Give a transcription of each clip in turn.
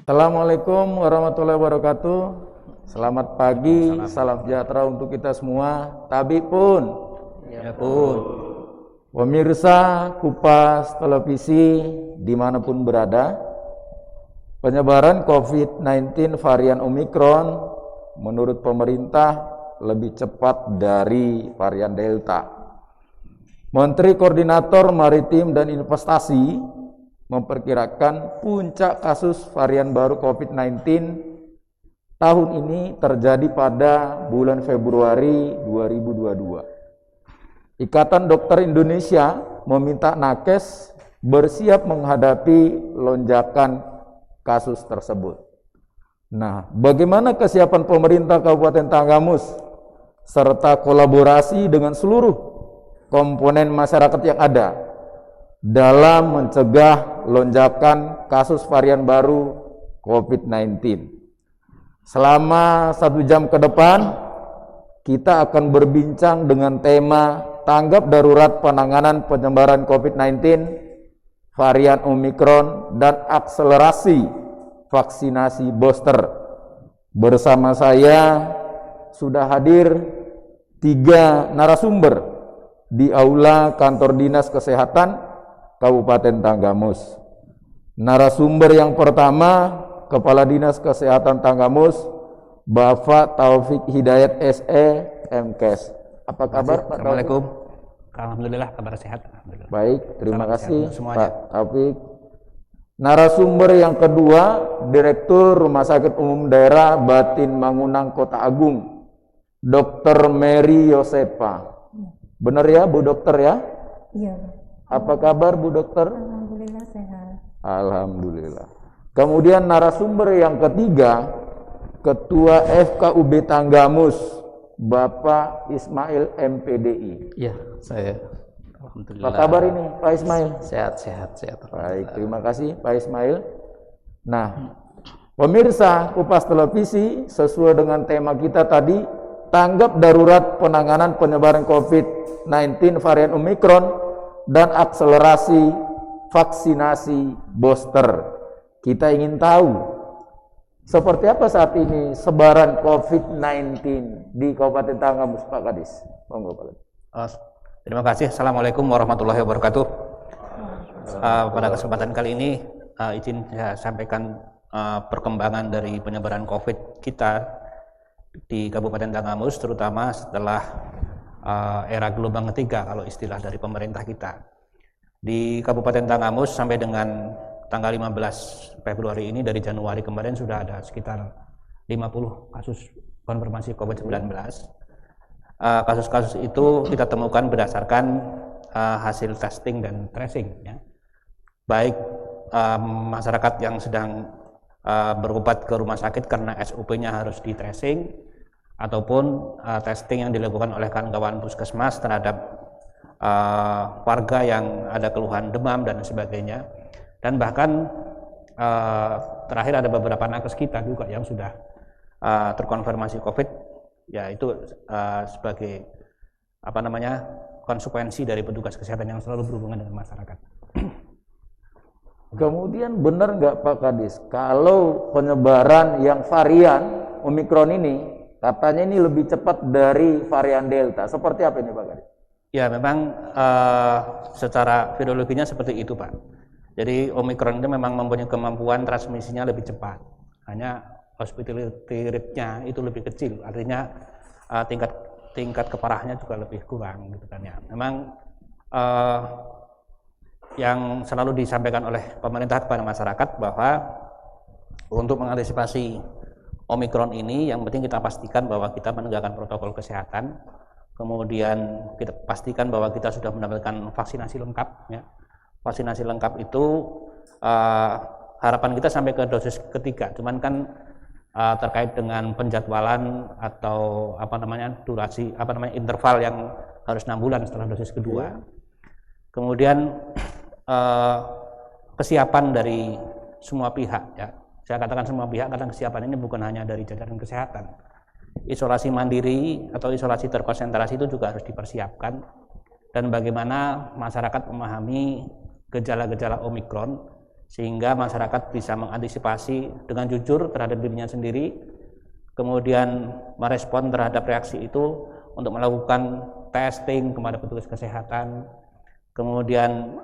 Assalamualaikum warahmatullahi wabarakatuh. Selamat pagi, salam sejahtera untuk kita semua. Tabib pun, Ya pun. pemirsa Kupas Televisi dimanapun berada, penyebaran COVID-19 varian Omikron menurut pemerintah lebih cepat dari varian Delta. Menteri Koordinator Maritim dan Investasi memperkirakan puncak kasus varian baru COVID-19 tahun ini terjadi pada bulan Februari 2022. Ikatan Dokter Indonesia meminta nakes bersiap menghadapi lonjakan kasus tersebut. Nah, bagaimana kesiapan pemerintah Kabupaten Tanggamus serta kolaborasi dengan seluruh komponen masyarakat yang ada dalam mencegah lonjakan kasus varian baru COVID-19. Selama 1 jam ke depan, kita akan berbincang dengan tema tanggap darurat penanganan penyebaran COVID-19 varian Omikron dan akselerasi vaksinasi booster. Bersama saya sudah hadir 3 narasumber di aula kantor Dinas Kesehatan Kabupaten Tanggamus. Narasumber yang pertama, Kepala Dinas Kesehatan Tanggamus, Bapak Taufik Hidayat SE, MKes. Apa kabar Pak? Assalamualaikum. Alhamdulillah kabar sehat. Alhamdulillah. Baik, terima kasih semuanya. Pak Taufik. Narasumber yang kedua, Direktur Rumah Sakit Umum Daerah Batin Mangunang Kota Agung, Dr. Mary Yosepa. Benar ya Bu Dokter ya? Iya. Apa kabar Bu Dokter? Alhamdulillah sehat. Alhamdulillah. Kemudian narasumber yang ketiga, Ketua FKUB Tanggamus, Bapak Ismail MPDI. Iya, saya. Alhamdulillah. Apa kabar ini Pak Ismail? Sehat. Baik, terima kasih Pak Ismail. Nah, pemirsa Kupas Televisi, sesuai dengan tema kita tadi, tanggap darurat penanganan penyebaran COVID-19 varian Omikron dan akselerasi vaksinasi booster. Kita ingin tahu seperti apa saat ini sebaran COVID-19 di Kabupaten Tanggamus, Pak Kadis. Monggo Pak. Terima kasih. Assalamualaikum warahmatullahi wabarakatuh. Pada kesempatan kali ini izin saya sampaikan perkembangan dari penyebaran COVID kita di Kabupaten Tanggamus, terutama setelah era gelombang ketiga kalau istilah dari pemerintah kita. Di Kabupaten Tanggamus sampai dengan tanggal 15 Februari ini, dari Januari kemarin sudah ada sekitar 50 kasus konfirmasi COVID-19. Kasus-kasus itu kita temukan berdasarkan hasil testing dan tracing, ya. Baik masyarakat yang sedang berobat ke rumah sakit karena SOP-nya harus di tracing, ataupun testing yang dilakukan oleh kawan-kawan puskesmas terhadap warga yang ada keluhan demam dan sebagainya. Dan bahkan terakhir ada beberapa nakes kita juga yang sudah terkonfirmasi COVID, yaitu sebagai konsekuensi dari petugas kesehatan yang selalu berhubungan dengan masyarakat. Kemudian benar nggak Pak Kadis, kalau penyebaran yang varian Omikron ini katanya ini lebih cepat dari varian Delta? Seperti apa ini Pak Kadis? Ya, memang secara virologinya seperti itu Pak. Jadi Omikron itu memang mempunyai kemampuan transmisinya lebih cepat. Hanya hospitality rate-nya itu lebih kecil, artinya tingkat keparahannya juga lebih kurang gitu kan ya. Memang yang selalu disampaikan oleh pemerintah kepada masyarakat bahwa untuk mengantisipasi Omikron ini yang penting kita pastikan bahwa kita menegakkan protokol kesehatan, kemudian kita pastikan bahwa kita sudah mendapatkan vaksinasi lengkap, ya. Vaksinasi lengkap itu harapan kita sampai ke dosis ketiga, cuman kan terkait dengan penjadwalan atau durasi interval yang harus 6 bulan setelah dosis kedua. Kemudian kesiapan dari semua pihak, ya. Saya katakan semua pihak karena kesiapan ini bukan hanya dari jajaran kesehatan. Isolasi mandiri atau isolasi terkonsentrasi itu juga harus dipersiapkan, dan bagaimana masyarakat memahami gejala-gejala Omikron sehingga masyarakat bisa mengantisipasi dengan jujur terhadap dirinya sendiri, kemudian merespon terhadap reaksi itu untuk melakukan testing kepada petugas kesehatan. Kemudian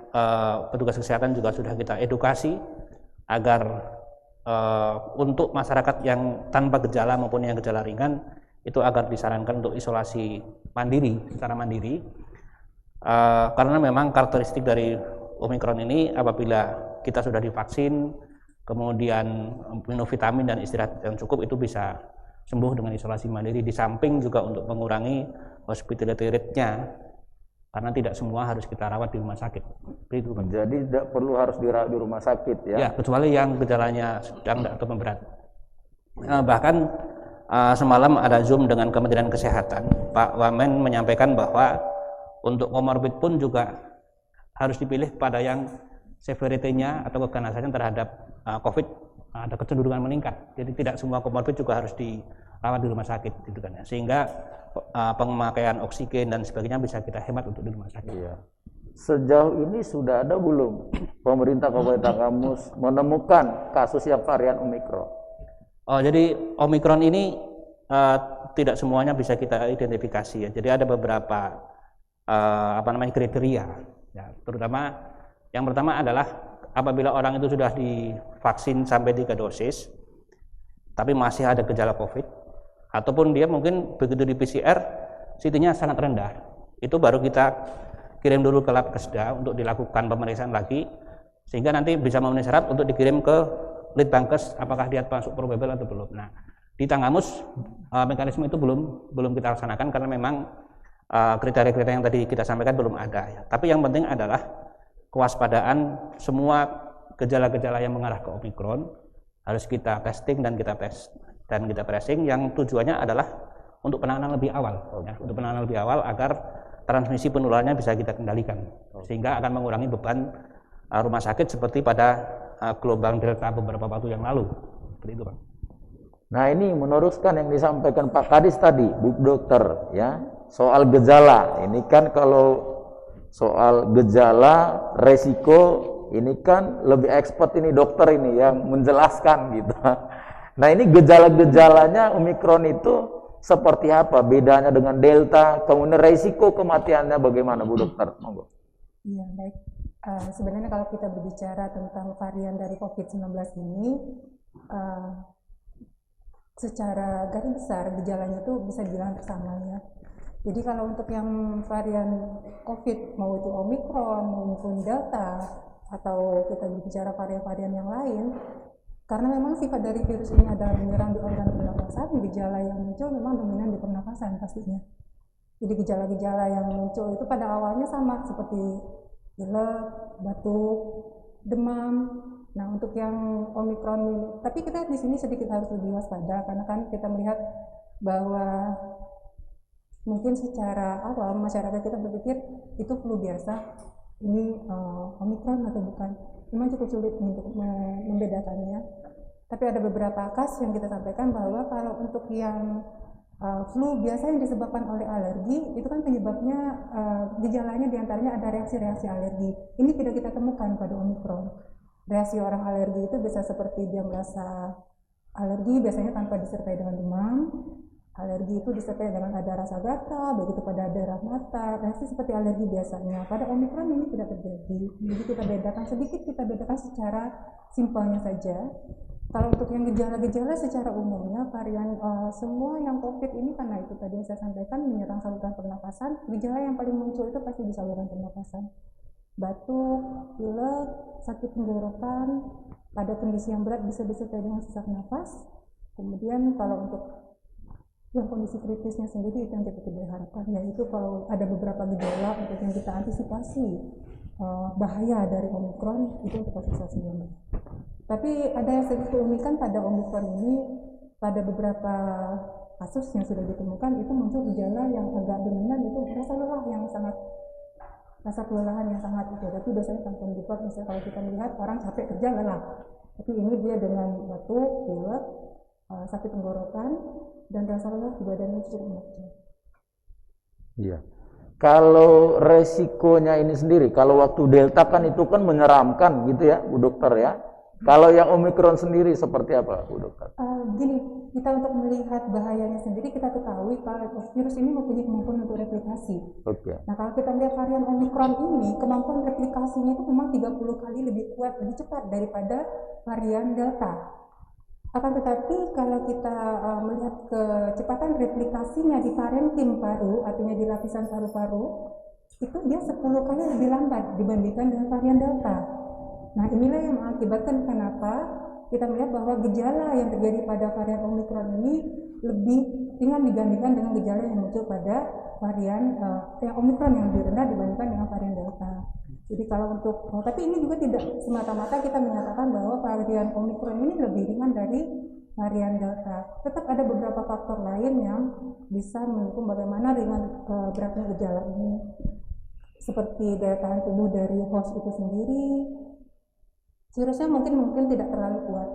petugas kesehatan juga sudah kita edukasi agar untuk masyarakat yang tanpa gejala maupun yang gejala ringan itu agar disarankan untuk isolasi mandiri, secara mandiri, karena memang karakteristik dari Omikron ini apabila kita sudah divaksin, kemudian minum vitamin dan istirahat yang cukup, itu bisa sembuh dengan isolasi mandiri, di samping juga untuk mengurangi hospitality rate-nya, karena tidak semua harus kita rawat di rumah sakit. Itu, Pak. Jadi tidak perlu harus dirawat di rumah sakit ya? Ya, kecuali yang gejalanya sedang atau berat. Bahkan semalam ada Zoom dengan Kementerian Kesehatan, Pak Wamen menyampaikan bahwa untuk komorbid pun juga harus dipilih pada yang severity-nya atau keganasannya terhadap COVID ada kecenderungan meningkat. Jadi tidak semua komorbid juga harus dirawat di rumah sakit, gitu kan ya. Sehingga pemakaian oksigen dan sebagainya bisa kita hemat untuk di rumah sakit. Iya. Sejauh ini sudah ada belum pemerintah Kabupaten Kamus menemukan kasus yang varian Omikron? Oh, jadi Omikron ini tidak semuanya bisa kita identifikasi ya. Jadi ada beberapa kriteria. Ya, terutama yang pertama adalah apabila orang itu sudah divaksin sampai 3 dosis, tapi masih ada gejala COVID, ataupun dia mungkin begitu di PCR CT-nya sangat rendah, itu baru kita kirim dulu ke lab Kesda untuk dilakukan pemeriksaan lagi, sehingga nanti bisa memenuhi syarat untuk dikirim ke Litbangkes apakah dia masuk probable atau belum. Nah, di Tanggamus mekanisme itu belum kita laksanakan karena memang kriteria-kriteria yang tadi kita sampaikan belum ada ya. Tapi yang penting adalah kewaspadaan, semua gejala-gejala yang mengarah ke Omikron harus kita testing dan kita tracing, yang tujuannya adalah untuk penanganan lebih awal ya, untuk penanganan lebih awal agar transmisi penularannya bisa kita kendalikan, sehingga akan mengurangi beban rumah sakit seperti pada gelombang Delta beberapa waktu yang lalu. Seperti itu, Pak. Nah, ini meneruskan yang disampaikan Pak Kadis tadi, Bu Dokter ya, soal gejala. Ini kan kalau soal gejala resiko ini kan lebih expert ini dokter ini yang menjelaskan gitu. Nah, ini gejala-gejalanya Omikron itu seperti apa? Bedanya dengan Delta, kemudian resiko kematiannya bagaimana, Bu Dokter? Monggo. Iya, baik. Sebenarnya kalau kita berbicara tentang varian dari COVID-19 ini, secara garis besar gejalanya itu bisa dibilang sama ya. Jadi kalau untuk yang varian COVID, mau itu Omikron maupun Delta, atau kita berbicara varian-varian yang lain, karena memang sifat dari virus ini adalah menyerang di organ pernapasan, gejala yang muncul memang dominan di pernapasan pastinya. Jadi gejala-gejala yang muncul itu pada awalnya sama seperti pilek, batuk, demam. Nah, untuk yang Omikron ini, tapi kita di sini sedikit harus lebih waspada karena kan kita melihat bahwa mungkin secara awal masyarakat kita berpikir itu flu biasa, ini Omikron atau bukan. Memang cukup sulit untuk membedakannya. Tapi ada beberapa kasus yang kita sampaikan bahwa kalau untuk yang flu biasa yang disebabkan oleh alergi, itu kan penyebabnya gejalanya diantaranya ada reaksi-reaksi alergi. Ini tidak kita temukan pada Omikron. Reaksi orang alergi itu bisa seperti dia merasa alergi biasanya tanpa disertai dengan demam. Alergi itu disertai dengan ada rasa gatal, begitu pada daerah mata, reaksi seperti alergi biasanya. Pada Omikron ini tidak terjadi. Jadi kita bedakan secara simpelnya saja. Kalau untuk yang gejala-gejala secara umumnya, varian semua yang COVID ini karena itu tadi yang saya sampaikan menyerang saluran pernapasan, gejala yang paling muncul itu pasti di saluran pernapasan. Batuk, pilek, sakit tenggorokan, pada kondisi yang berat bisa disertai dengan sesak nafas. Kemudian kalau untuk yang kondisi kritisnya sendiri itu yang kita tidak harapkan, yaitu kalau ada beberapa gejala untuk yang kita antisipasi bahaya dari Omikron itu untuk isolasi mandiri. Tapi ada sedikit keunikan pada Omikron ini, pada beberapa kasus yang sudah ditemukan itu muncul gejala yang agak dominan, itu rasa kelelahan yang sangat itu. Tapi biasanya tanpa default, misalnya kalau kita melihat orang capek kerja lelah, tapi ini dia dengan batuk, pilek, sakit tenggorokan, dan rasa lelah di badannya cukup muncul. Iya. Kalau resikonya ini sendiri, kalau waktu Delta kan itu kan menyeramkan gitu ya, Bu Dokter ya. Kalau yang Omikron sendiri seperti apa, Bu Dokter? Gini, kita untuk melihat bahayanya sendiri kita ketahui kalau virus ini mempunyai kemampuan untuk replikasi. Oke. Nah, kalau kita lihat varian Omikron ini, kemampuan replikasinya itu memang 30 kali lebih kuat, lebih cepat daripada varian Delta. Akan tetapi kalau kita melihat kecepatan replikasinya di parenkim paru, artinya di lapisan paru-paru, itu dia 10 kali lebih lambat dibandingkan dengan varian Delta. Nah, inilah yang mengakibatkan kenapa kita melihat bahwa gejala yang terjadi pada varian Omikron ini lebih ringan dibandingkan dengan gejala yang muncul pada varian Omikron yang lebih rendah dibandingkan dengan varian Delta. Jadi kalau untuk, tapi ini juga tidak semata-mata kita menyatakan bahwa varian Omikron ini lebih ringan dari varian Delta. Tetap ada beberapa faktor lain yang bisa mendukung bagaimana ringan beratnya gejala ini, seperti daya tahan tubuh dari host itu sendiri. Virusnya mungkin tidak terlalu kuat,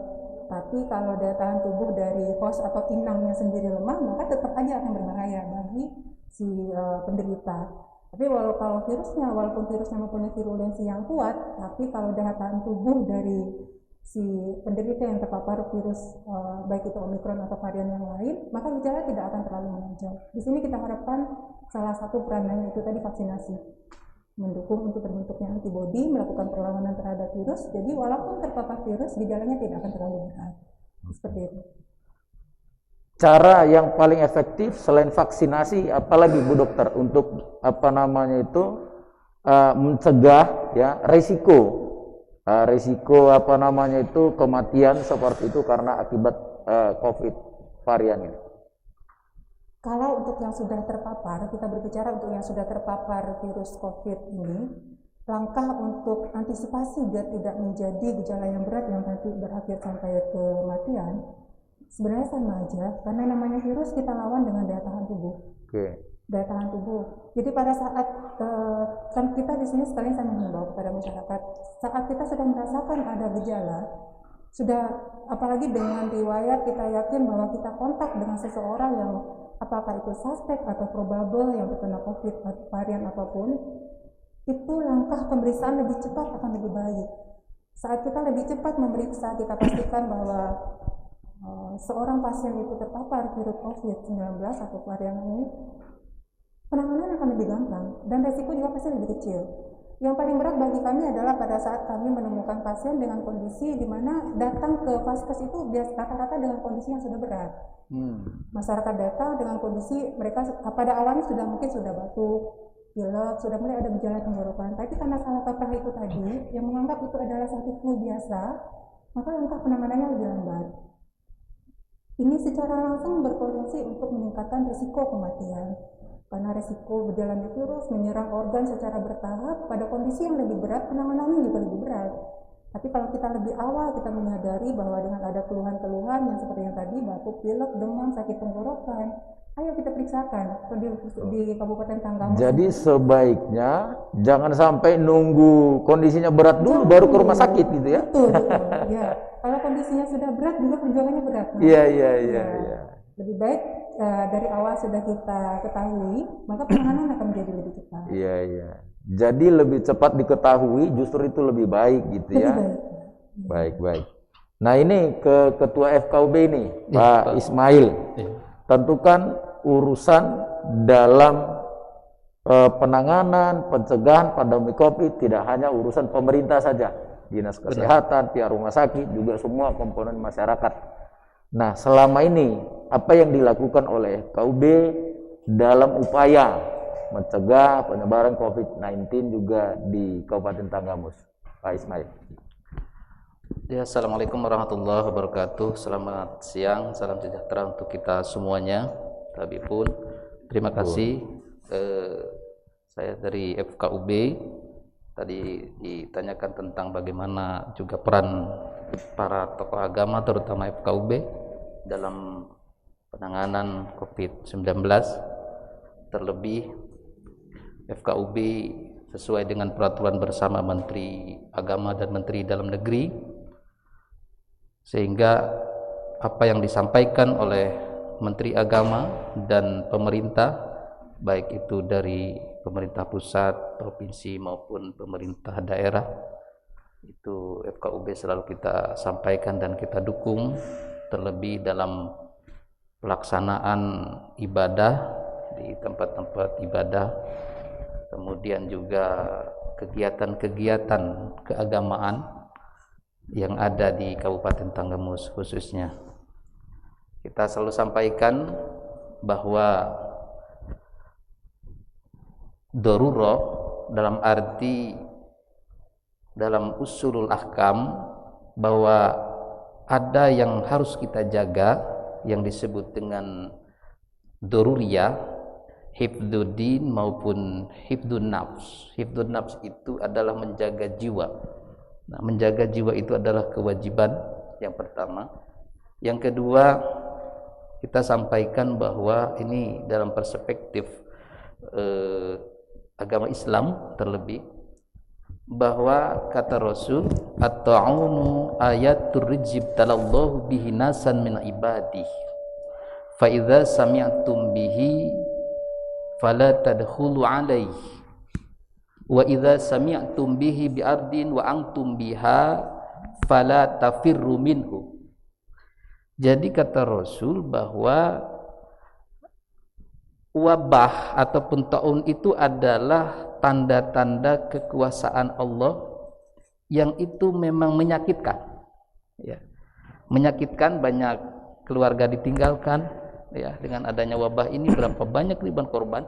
tapi kalau daya tahan tubuh dari host atau inangnya sendiri lemah, maka tetap aja akan berbahaya bagi si penderita. Tapi walaupun virusnya mempunyai virulensi yang kuat, tapi kalau daya tahan tubuh dari si penderita yang terpapar virus baik itu Omikron atau varian yang lain, maka gejala tidak akan terlalu menonjol. Di sini kita harapkan salah satu perannya itu tadi vaksinasi, mendukung untuk terbentuknya antibodi, melakukan perlawanan terhadap virus. Jadi walaupun terpapar virus, gejalanya tidak akan terlalu berat. Seperti itu. Cara yang paling efektif selain vaksinasi, apalagi Bu Dokter untuk mencegah ya risiko kematian seperti itu karena akibat COVID varian ini? Kalau untuk yang sudah terpapar, kita berbicara untuk yang sudah terpapar virus COVID ini, langkah untuk antisipasi biar tidak menjadi gejala yang berat yang nanti berakhir sampai kematian, sebenarnya sama aja, karena namanya virus kita lawan dengan daya tahan tubuh. Oke. Daya tahan tubuh. Jadi pada saat kan kita di sini sekalian saya menghimbau kepada masyarakat, saat kita sudah merasakan ada gejala, sudah apalagi dengan riwayat kita yakin bahwa kita kontak dengan seseorang yang apakah itu suspek atau probable yang terkena COVID atau varian apapun, itu langkah pemeriksaan lebih cepat akan lebih baik. Saat kita lebih cepat memeriksa, kita pastikan bahwa seorang pasien itu terpapar virus COVID-19 atau varian ini, penanganan akan lebih gampang dan resiko juga pasti lebih kecil. Yang paling berat bagi kami adalah pada saat kami menemukan pasien dengan kondisi di mana datang ke vaskes itu rata-rata dengan kondisi yang sudah berat. Masyarakat datang dengan kondisi mereka pada awalnya mungkin sudah batuk, pilek, sudah mulai ada gejala tenggorokan. Tapi karena salah kaprah itu tadi, yang menganggap itu adalah satu flu biasa, maka langkah penanganannya lebih lambat. Ini secara langsung berpotensi untuk meningkatkan risiko kematian. Karena risiko berjalannya virus menyerang organ secara bertahap, pada kondisi yang lebih berat penanganannya juga lebih berat. Tapi kalau kita lebih awal kita menyadari bahwa dengan ada keluhan-keluhan yang seperti yang tadi, batuk, pilek, demam, sakit tenggorokan, ayo kita periksakan di Kabupaten Tanggamus. Jadi sebaiknya jangan sampai nunggu kondisinya berat dulu baru ke rumah sakit gitu ya. Betul. Ya. Kalau kondisinya sudah berat juga perjuangannya berat. Iya. Lebih baik dari awal sudah kita ketahui, maka penanganan akan menjadi lebih cepat. Iya. Jadi lebih cepat diketahui justru itu lebih baik gitu ya. Baik. Nah ini ke Ketua FKUB ini, Pak Ismail. Tentukan urusan dalam penanganan, pencegahan pandemi COVID tidak hanya urusan pemerintah saja, dinas kesehatan, pihak rumah sakit, juga semua komponen masyarakat. Nah, selama ini apa yang dilakukan oleh KUB dalam upaya mencegah penyebaran COVID-19 juga di Kabupaten Tanggamus, Pak Ismail? Ya, Assalamualaikum warahmatullahi wabarakatuh. Selamat siang, salam sejahtera untuk kita semuanya. Tapi pun terima kasih. Saya dari FKUB tadi ditanyakan tentang bagaimana juga peran para tokoh agama terutama FKUB dalam penanganan COVID-19. Terlebih FKUB sesuai dengan peraturan bersama Menteri Agama dan Menteri Dalam Negeri, sehingga apa yang disampaikan oleh Menteri Agama dan pemerintah baik itu dari pemerintah pusat, provinsi maupun pemerintah daerah. Itu FKUB selalu kita sampaikan dan kita dukung, terlebih dalam pelaksanaan ibadah di tempat-tempat ibadah, kemudian juga kegiatan-kegiatan keagamaan yang ada di Kabupaten Tanggamus khususnya. Kita selalu sampaikan bahwa darurah dalam arti dalam usulul ahkam bahwa ada yang harus kita jaga yang disebut dengan daruriyah, hifdzuddin maupun hifdzun nafs. Hifdzun nafs itu adalah menjaga jiwa. Nah, menjaga jiwa itu adalah kewajiban yang pertama. Yang kedua, kita sampaikan bahwa ini dalam perspektif agama Islam terlebih, bahwa kata Rasul, at-ta'unu ayatur rijib talallahu bihi nasan min ibadih fa idza sami'tum bihi fala tadkhulu alaihi wa idza sami'tum bihi bi ardin wa antum biha fala tafirru minhu. Jadi kata Rasul bahwa wabah ataupun taun itu adalah tanda-tanda kekuasaan Allah yang itu memang menyakitkan, ya. Menyakitkan, banyak keluarga ditinggalkan, ya, dengan adanya wabah ini berapa banyak ribuan korban.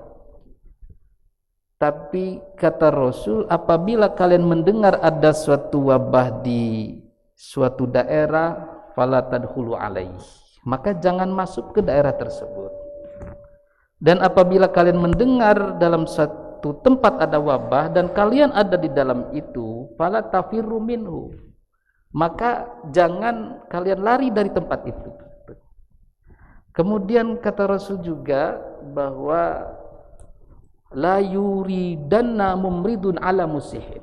Tapi kata Rasul, apabila kalian mendengar ada suatu wabah di suatu daerah, fala tadkhulu alaihi, maka jangan masuk ke daerah tersebut. Dan apabila kalian mendengar dalam satu tempat ada wabah dan kalian ada di dalam itu, fala tafirru minhu, maka jangan kalian lari dari tempat itu. Kemudian kata Rasul juga bahwa la yuridanna mumridun ala musihim.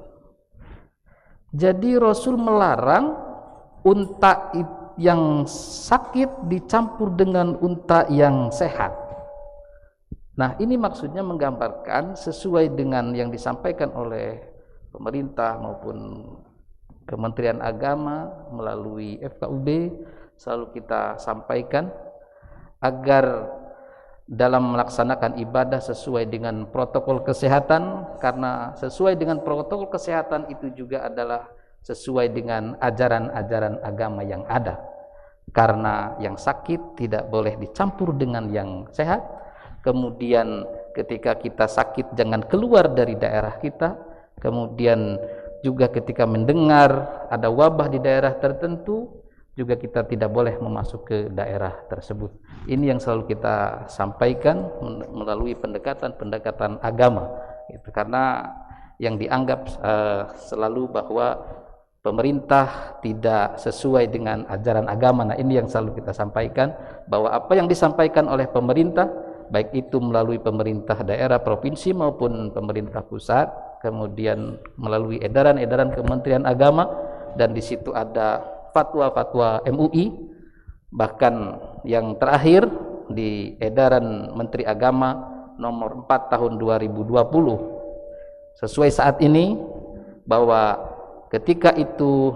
Jadi Rasul melarang unta yang sakit dicampur dengan unta yang sehat. Nah, ini maksudnya menggambarkan sesuai dengan yang disampaikan oleh pemerintah maupun Kementerian Agama melalui FKUB, selalu kita sampaikan agar dalam melaksanakan ibadah sesuai dengan protokol kesehatan, karena sesuai dengan protokol kesehatan itu juga adalah sesuai dengan ajaran-ajaran agama yang ada. Karena yang sakit tidak boleh dicampur dengan yang sehat. Kemudian ketika kita sakit jangan keluar dari daerah kita. Kemudian juga ketika mendengar ada wabah di daerah tertentu, juga kita tidak boleh memasuk ke daerah tersebut. Ini yang selalu kita sampaikan melalui pendekatan agama, gitu. Karena yang dianggap selalu bahwa pemerintah tidak sesuai dengan ajaran agama. Nah, ini yang selalu kita sampaikan, bahwa apa yang disampaikan oleh pemerintah, baik itu melalui pemerintah daerah, provinsi maupun pemerintah pusat, kemudian melalui edaran-edaran Kementerian Agama, dan di situ ada fatwa-fatwa MUI, bahkan yang terakhir di edaran Menteri Agama nomor 4 tahun 2020 sesuai saat ini, bahwa ketika itu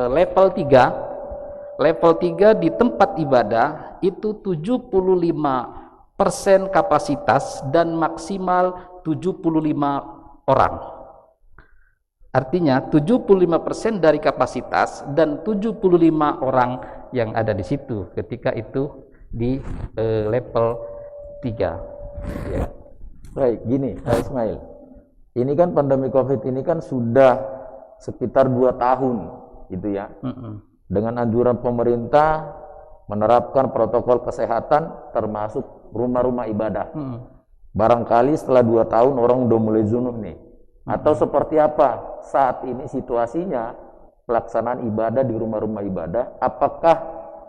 level 3 di tempat ibadah itu 75% kapasitas dan maksimal 75 orang. Artinya 75% dari kapasitas dan 75 orang yang ada di situ ketika itu di level 3. Ya. Baik, gini Pak Ismail, ini kan pandemi COVID ini kan sudah sekitar 2 tahun gitu ya. Dengan anjuran pemerintah menerapkan protokol kesehatan termasuk rumah-rumah ibadah. Barangkali setelah 2 tahun orang udah mulai jenuh nih. Atau seperti apa saat ini situasinya pelaksanaan ibadah di rumah-rumah ibadah? Apakah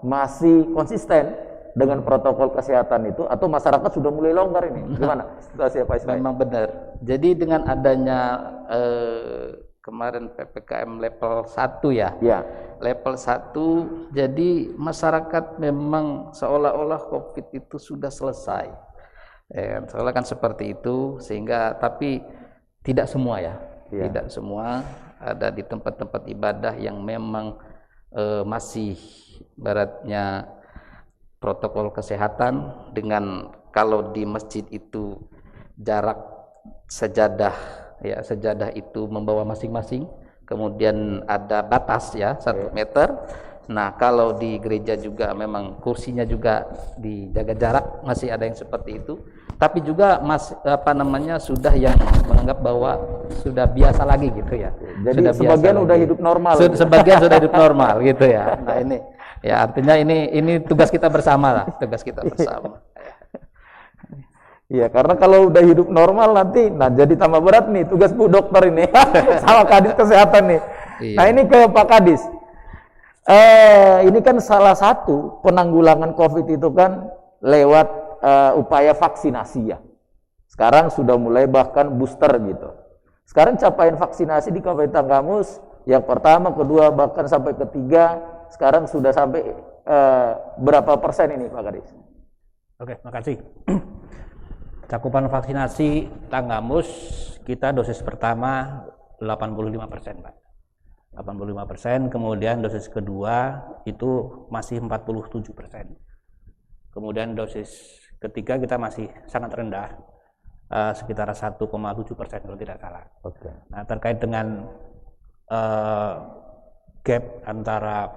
masih konsisten dengan protokol kesehatan itu, atau masyarakat sudah mulai longgar ini? Gimana situasi Pak Ismail? Memang benar. Jadi dengan adanya kemarin PPKM level 1 ya. Level 1, jadi masyarakat memang seolah-olah COVID itu sudah selesai. Soalnya kan seperti itu, sehingga tapi tidak semua ya, Iya. tidak semua. Ada di tempat-tempat ibadah yang memang masih baratnya protokol kesehatan, dengan kalau di masjid itu jarak sejadah ya, sejadah itu membawa masing-masing, kemudian ada batas ya 1 meter. Nah, kalau di gereja juga memang kursinya juga dijaga jarak, masih ada yang seperti itu. Tapi juga sudah yang menganggap bahwa sudah biasa lagi gitu ya. Jadi Sudah sebagian biasa udah lagi. hidup normal. Sebagian sudah hidup normal gitu ya. Nah, ini ya artinya ini tugas kita bersama lah, tugas kita bersama. Iya, karena kalau udah hidup normal nanti, nah jadi tambah berat nih tugas Bu Dokter ini sama Kadis Kesehatan nih. Iya. Nah ini ke Pak Kadis. Ini kan salah satu penanggulangan COVID itu kan lewat upaya vaksinasi ya. Sekarang sudah mulai bahkan booster gitu. Sekarang capaian vaksinasi di Kabupaten Tanggamus yang pertama, kedua, bahkan sampai ketiga, sekarang sudah sampai berapa persen ini Pak Kadis? Oke, makasih. Cakupan vaksinasi Tanggamus kita dosis pertama 85%, Pak. 85%, kemudian dosis kedua itu masih 47%. Kemudian dosis ketiga kita masih sangat rendah, sekitar 1,7% kalau tidak salah. Oke. Nah, terkait dengan gap antara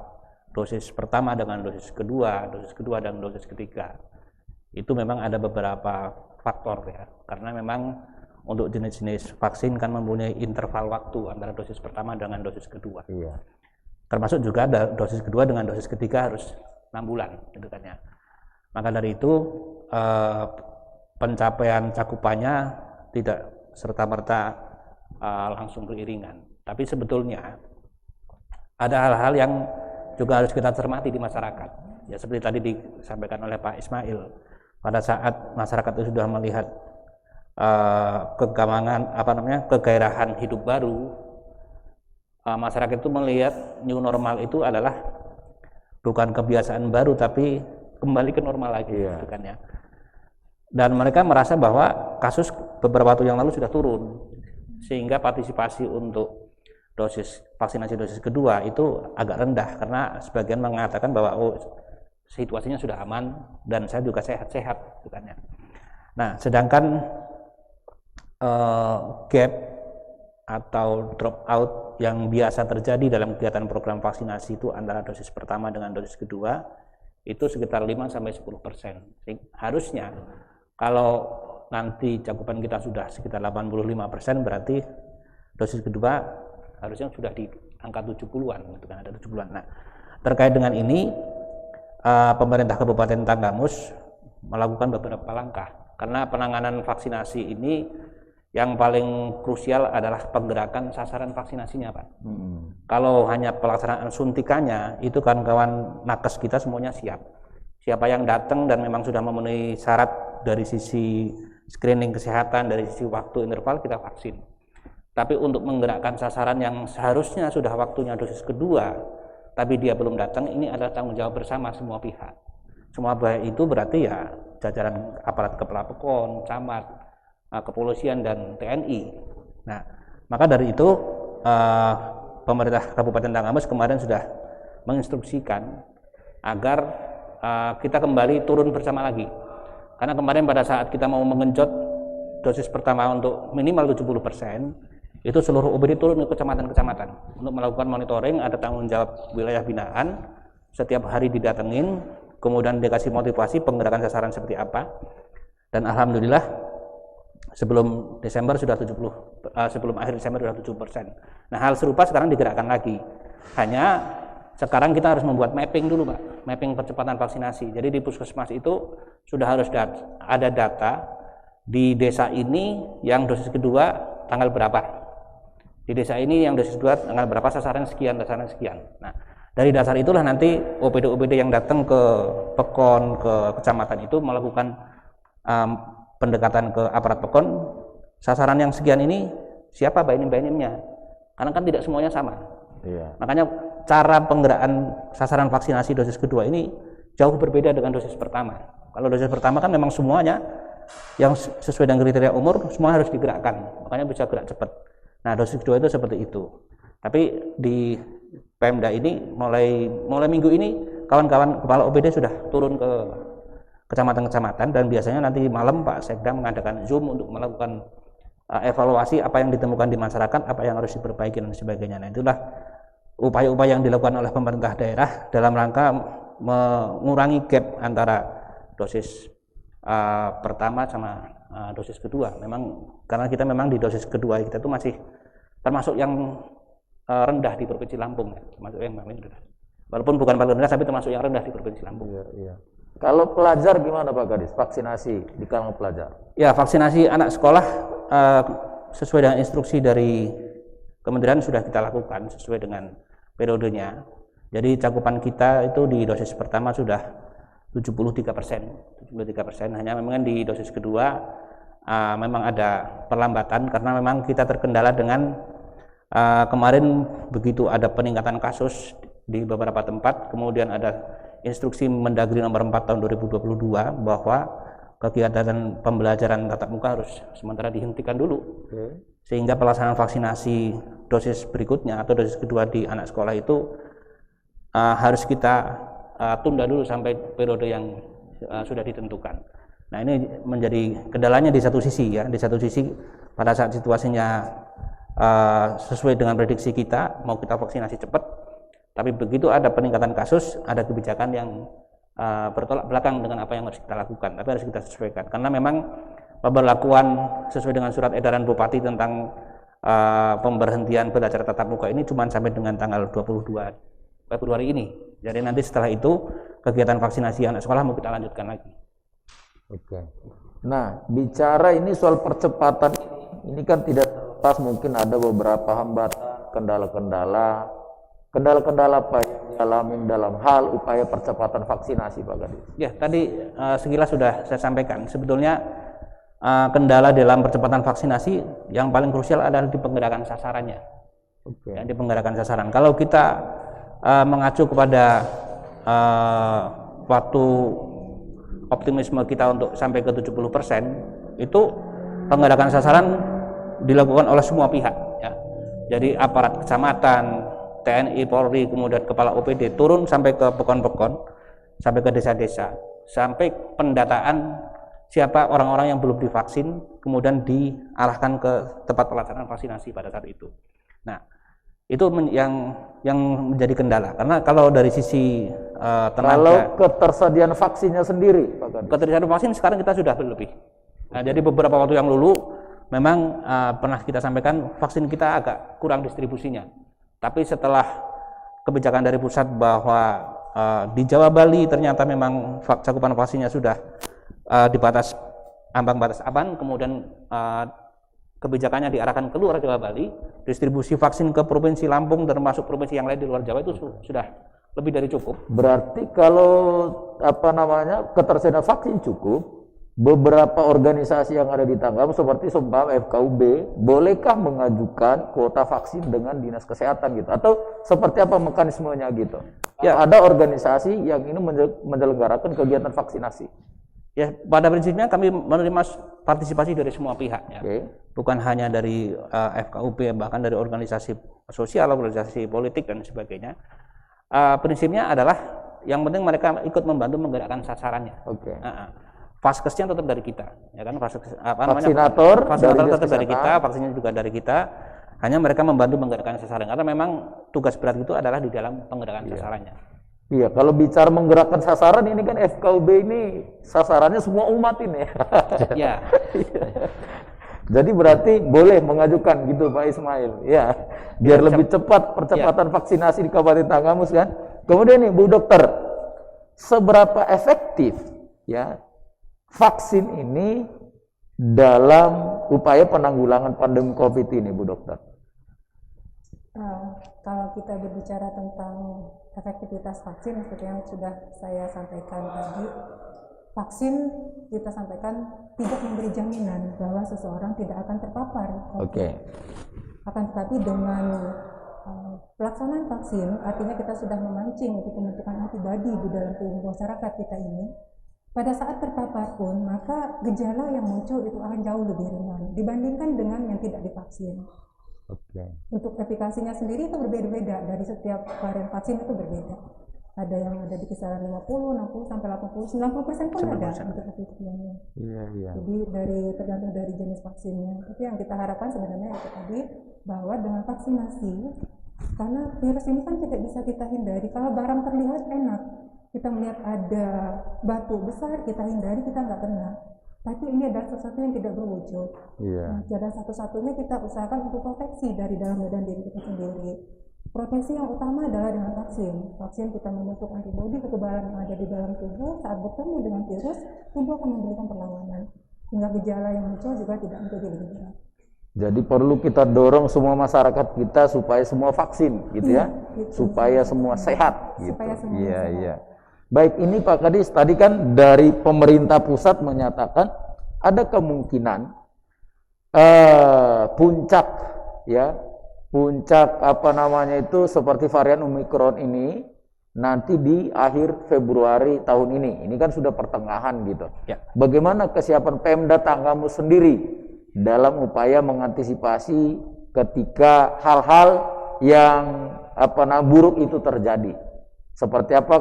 dosis pertama dengan dosis kedua dan dosis ketiga, itu memang ada beberapa faktor ya, karena memang untuk jenis-jenis vaksin kan mempunyai interval waktu antara dosis pertama dengan dosis kedua. Iya. Termasuk juga ada dosis kedua dengan dosis ketiga harus 6 bulan gitu kan ya. Maka dari itu pencapaian cakupannya tidak serta-merta langsung beriringan. Tapi sebetulnya ada hal-hal yang juga harus kita cermati di masyarakat. Ya seperti tadi disampaikan oleh Pak Ismail, pada saat masyarakat itu sudah melihat kegairahan hidup baru, masyarakat itu melihat new normal itu adalah bukan kebiasaan baru tapi kembali ke normal lagi, Iya. gitu kan ya. Dan mereka merasa bahwa kasus beberapa waktu yang lalu sudah turun, sehingga partisipasi untuk vaksinasi dosis kedua itu agak rendah, karena sebagian mengatakan bahwa situasinya sudah aman dan saya juga sehat-sehat, gitu kan ya. Nah, sedangkan gap atau drop out yang biasa terjadi dalam kegiatan program vaksinasi itu antara dosis pertama dengan dosis kedua itu sekitar 5-10%. Harusnya kalau nanti cakupan kita sudah sekitar 85%, berarti dosis kedua harusnya sudah di angka 70-an gitu kan, ada 70-an. Nah, terkait dengan ini pemerintah Kabupaten Tanggamus melakukan beberapa langkah, karena penanganan vaksinasi ini yang paling krusial adalah penggerakan sasaran vaksinasinya, Pak. Kalau hanya pelaksanaan suntikannya, itu kawan-kawan nakes kita semuanya siap. Siapa yang datang dan memang sudah memenuhi syarat dari sisi screening kesehatan, dari sisi waktu interval, kita vaksin. Tapi untuk menggerakkan sasaran yang seharusnya sudah waktunya dosis kedua, tapi dia belum datang, ini adalah tanggung jawab bersama semua pihak. Semua pihak itu berarti ya jajaran aparat kepala PKON, camat, kepolisian dan TNI. Nah, maka dari itu pemerintah Kabupaten Tanggamus kemarin sudah menginstruksikan agar kita kembali turun bersama lagi. Karena kemarin pada saat kita mau mengenjot dosis pertama untuk minimal 70%, itu seluruh OPD turun ke kecamatan-kecamatan untuk melakukan monitoring, ada tanggung jawab wilayah binaan, setiap hari didatengin, kemudian dikasih motivasi penggerakan sasaran seperti apa. Dan alhamdulillah sebelum Desember sudah sebelum akhir Desember sudah 70%. Nah, hal serupa sekarang digerakkan lagi. Hanya sekarang kita harus membuat mapping dulu, Pak. Mapping percepatan vaksinasi. Jadi di puskesmas itu sudah harus ada data di desa ini yang dosis kedua tanggal berapa. Di desa ini yang dosis kedua tanggal berapa, sasaran sekian. Nah, dari dasar itulah nanti OPD-OPD yang datang ke PKON, ke kecamatan itu melakukan pendekatan ke aparat PKON, sasaran yang sekian ini siapa bayanim-bayanimnya, karena kan tidak semuanya sama. Iya. Makanya cara penggeraan sasaran vaksinasi dosis kedua ini jauh berbeda dengan dosis pertama. Kalau dosis pertama kan memang semuanya yang sesuai dengan kriteria umur semua harus digerakkan, makanya bisa gerak cepat. Nah, dosis kedua itu seperti itu. Tapi di Pemda ini mulai minggu ini kawan-kawan kepala OPD sudah turun ke kecamatan-kecamatan, dan biasanya nanti malam Pak Sekda mengadakan Zoom untuk melakukan evaluasi apa yang ditemukan di masyarakat, apa yang harus diperbaiki dan sebagainya. Nah, itulah upaya-upaya yang dilakukan oleh pemerintah daerah dalam rangka mengurangi gap antara dosis pertama sama dosis kedua. Memang karena kita memang di dosis kedua kita itu masih termasuk yang rendah di Provinsi Lampung, termasuk yang paling rendah. Walaupun bukan paling rendah, tapi termasuk yang rendah di Provinsi Lampung. Iya. Kalau pelajar gimana Pak Kadis? Vaksinasi di kalangan pelajar? Ya, vaksinasi anak sekolah sesuai dengan instruksi dari Kementerian sudah kita lakukan sesuai dengan periodenya. Jadi cakupan kita itu di dosis pertama sudah 73%. Hanya memang di dosis kedua memang ada perlambatan karena memang kita terkendala dengan kemarin begitu ada peningkatan kasus di beberapa tempat, kemudian ada instruksi Mendagri nomor 4 tahun 2022 bahwa kegiatan pembelajaran tatap muka harus sementara dihentikan dulu. Sehingga pelaksanaan vaksinasi dosis berikutnya atau dosis kedua di anak sekolah itu harus kita tunda dulu sampai periode yang sudah ditentukan. Nah, ini menjadi kendalanya di satu sisi ya, di satu sisi pada saat situasinya sesuai dengan prediksi kita mau kita vaksinasi cepat, tapi begitu ada peningkatan kasus ada kebijakan yang bertolak belakang dengan apa yang harus kita lakukan, tapi harus kita sesuaikan karena memang pemberlakuan sesuai dengan surat edaran Bupati tentang pemberhentian belajar tatap muka ini cuma sampai dengan tanggal 22 Februari ini. Jadi nanti setelah itu kegiatan vaksinasi anak sekolah mau kita lanjutkan lagi. Oke. Nah, bicara ini soal percepatan ini kan tidak terlepas mungkin ada beberapa hambatan, kendala-kendala apa yang dialami dalam hal upaya percepatan vaksinasi Pak Kadis? Ya, tadi sekilas sudah saya sampaikan. Sebetulnya kendala dalam percepatan vaksinasi yang paling krusial adalah di penggerakan sasarannya. Ya, di penggerakan sasaran. Kalau kita mengacu kepada waktu optimisme kita untuk sampai ke 70%, itu penggerakan sasaran dilakukan oleh semua pihak ya. Jadi aparat kecamatan, TNI, Polri, kemudian kepala OPD turun sampai ke pekon-pekon, sampai ke desa-desa, sampai pendataan siapa orang-orang yang belum divaksin, kemudian diarahkan ke tempat pelaksanaan vaksinasi pada saat itu. Nah, itu yang menjadi kendala. Karena kalau dari sisi tenaga, kalau ketersediaan vaksinnya sendiri, Pak Kadis? Ketersediaan vaksin sekarang kita sudah berlebih. Nah, jadi beberapa waktu yang lalu memang pernah kita sampaikan vaksin kita agak kurang distribusinya. Tapi setelah kebijakan dari pusat bahwa di Jawa Bali ternyata memang cakupan vaksinnya sudah di batas ambang batas aman, kemudian kebijakannya diarahkan keluar Jawa Bali, distribusi vaksin ke Provinsi Lampung termasuk provinsi yang lain di luar Jawa itu sudah lebih dari cukup. Berarti kalau ketersediaan vaksin cukup, beberapa organisasi yang ada di Tangerang seperti Sumpah FKUB bolehkah mengajukan kuota vaksin dengan Dinas Kesehatan gitu, atau seperti apa mekanismenya gitu? Ya, ada organisasi yang ini menyelenggarakan kegiatan vaksinasi. Ya, pada prinsipnya kami menerima partisipasi dari semua pihak ya. Bukan hanya dari FKUB, bahkan dari organisasi sosial, organisasi politik dan sebagainya. Prinsipnya adalah yang penting mereka ikut membantu menggerakkan sasarannya. Vaskesnya tetap dari kita, ya kan? Vaksinator tetap dari kita, vaksinnya juga dari kita. Hanya mereka membantu menggerakkan sasaran karena memang tugas berat itu adalah di dalam penggerakan sasarannya. Iya, kalau bicara menggerakkan sasaran ini kan FKUB ini sasarannya semua umat ini. Ya. Jadi berarti boleh mengajukan gitu Pak Ismail, ya, biar lebih cepat percepatan vaksinasi di Kabupaten Tanggamus kan. Kemudian nih Bu Dokter, seberapa efektif ya vaksin ini dalam upaya penanggulangan pandemi COVID ini, Bu Dokter? Kalau kita berbicara tentang efektivitas vaksin, seperti yang sudah saya sampaikan tadi, vaksin kita sampaikan tidak memberi jaminan bahwa seseorang tidak akan terpapar COVID. Akan tetapi dengan pelaksanaan vaksin, artinya kita sudah memancing untuk pembentukan antibodi di dalam tubuh masyarakat kita ini. pada saat terpapar pun, maka gejala yang muncul itu akan jauh lebih ringan dibandingkan dengan yang tidak divaksin. Untuk efikasinya sendiri itu berbeda-beda, dari setiap varian vaksin itu berbeda. Ada yang ada di kisaran 50, 60, sampai 80, 90% pun ada untuk efikasinya. Jadi tergantung dari jenis vaksinnya. Tapi yang kita harapkan sebenarnya itu tadi, bahwa dengan vaksinasi, karena virus ini kan tidak bisa kita hindari. Kalau barang terlihat enak, kita melihat ada batu besar, kita hindari, kita nggak kena. Tapi ini adalah sesuatu yang tidak berwujud. Nah, jadi satu-satunya kita usahakan untuk proteksi dari dalam badan diri kita sendiri. Proteksi yang utama adalah dengan vaksin. Vaksin kita membentuk antibodi kekebalan yang ada di dalam tubuh, saat bertemu dengan virus, tubuh akan memberikan perlawanan. Sehingga gejala yang muncul juga tidak menjadi lebih berat. Jadi perlu kita dorong semua masyarakat kita supaya semua vaksin, gitu ya, supaya semua sehat. Gitu. Supaya semua sehat. Baik, ini Pak Kadis, tadi kan dari pemerintah pusat menyatakan ada kemungkinan puncak seperti varian Omikron ini nanti di akhir Februari tahun ini. Ini kan sudah pertengahan gitu. Ya. Bagaimana kesiapan Pemda Tanggamus sendiri dalam upaya mengantisipasi ketika hal-hal yang buruk itu terjadi? Seperti apa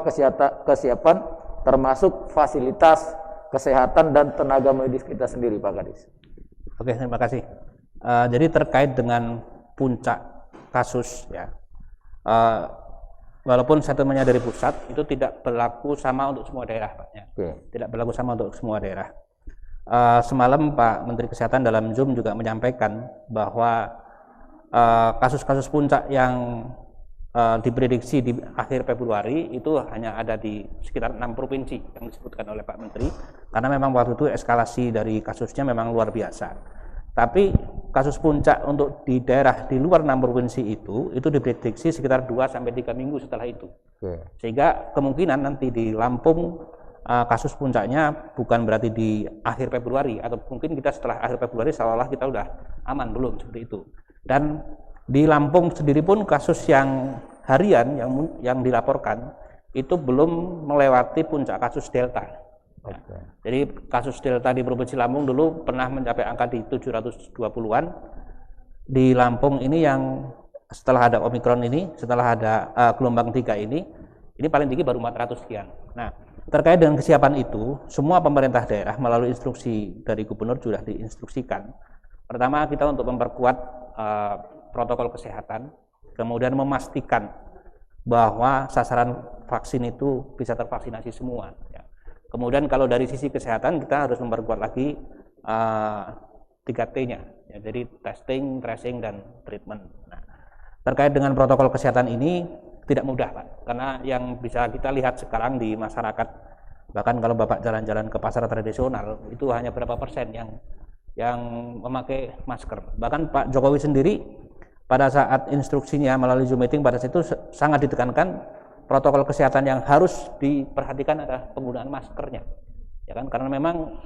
kesiapan termasuk fasilitas kesehatan dan tenaga medis kita sendiri, Pak Kadis? Oke, terima kasih. Jadi terkait dengan puncak kasus, ya, walaupun statementnya dari pusat itu tidak berlaku sama untuk semua daerah, Pak. Ya. Tidak berlaku sama untuk semua daerah. Semalam Pak Menteri Kesehatan dalam Zoom juga menyampaikan bahwa kasus-kasus puncak yang diprediksi di akhir Februari itu hanya ada di sekitar 6 provinsi yang disebutkan oleh Pak Menteri, karena memang waktu itu eskalasi dari kasusnya memang luar biasa. Tapi kasus puncak untuk di daerah di luar 6 provinsi itu diprediksi sekitar 2-3 minggu setelah itu. Sehingga kemungkinan nanti di Lampung kasus puncaknya bukan berarti di akhir Februari, atau mungkin kita setelah akhir Februari seolah-olah kita udah aman, belum seperti itu. Dan di Lampung sendiri pun kasus yang harian yang dilaporkan itu belum melewati puncak kasus Delta. Jadi kasus Delta di Provinsi Lampung dulu pernah mencapai angka di 720-an. Di Lampung ini yang setelah ada Omikron ini, setelah ada gelombang 3 ini paling tinggi baru 400 sekian. Nah, terkait dengan kesiapan itu, semua pemerintah daerah melalui instruksi dari gubernur sudah diinstruksikan. Pertama, kita untuk memperkuat protokol kesehatan, kemudian memastikan bahwa sasaran vaksin itu bisa tervaksinasi semua. Ya. Kemudian kalau dari sisi kesehatan kita harus memperkuat lagi 3T-nya, ya, jadi testing, tracing, dan treatment. Nah, terkait dengan protokol kesehatan ini tidak mudah, Pak, karena yang bisa kita lihat sekarang di masyarakat, bahkan kalau Bapak jalan-jalan ke pasar tradisional itu hanya berapa persen yang memakai masker. Bahkan Pak Jokowi sendiri pada saat instruksinya melalui Zoom meeting pada saat itu sangat ditekankan protokol kesehatan yang harus diperhatikan adalah penggunaan maskernya, ya kan? Karena memang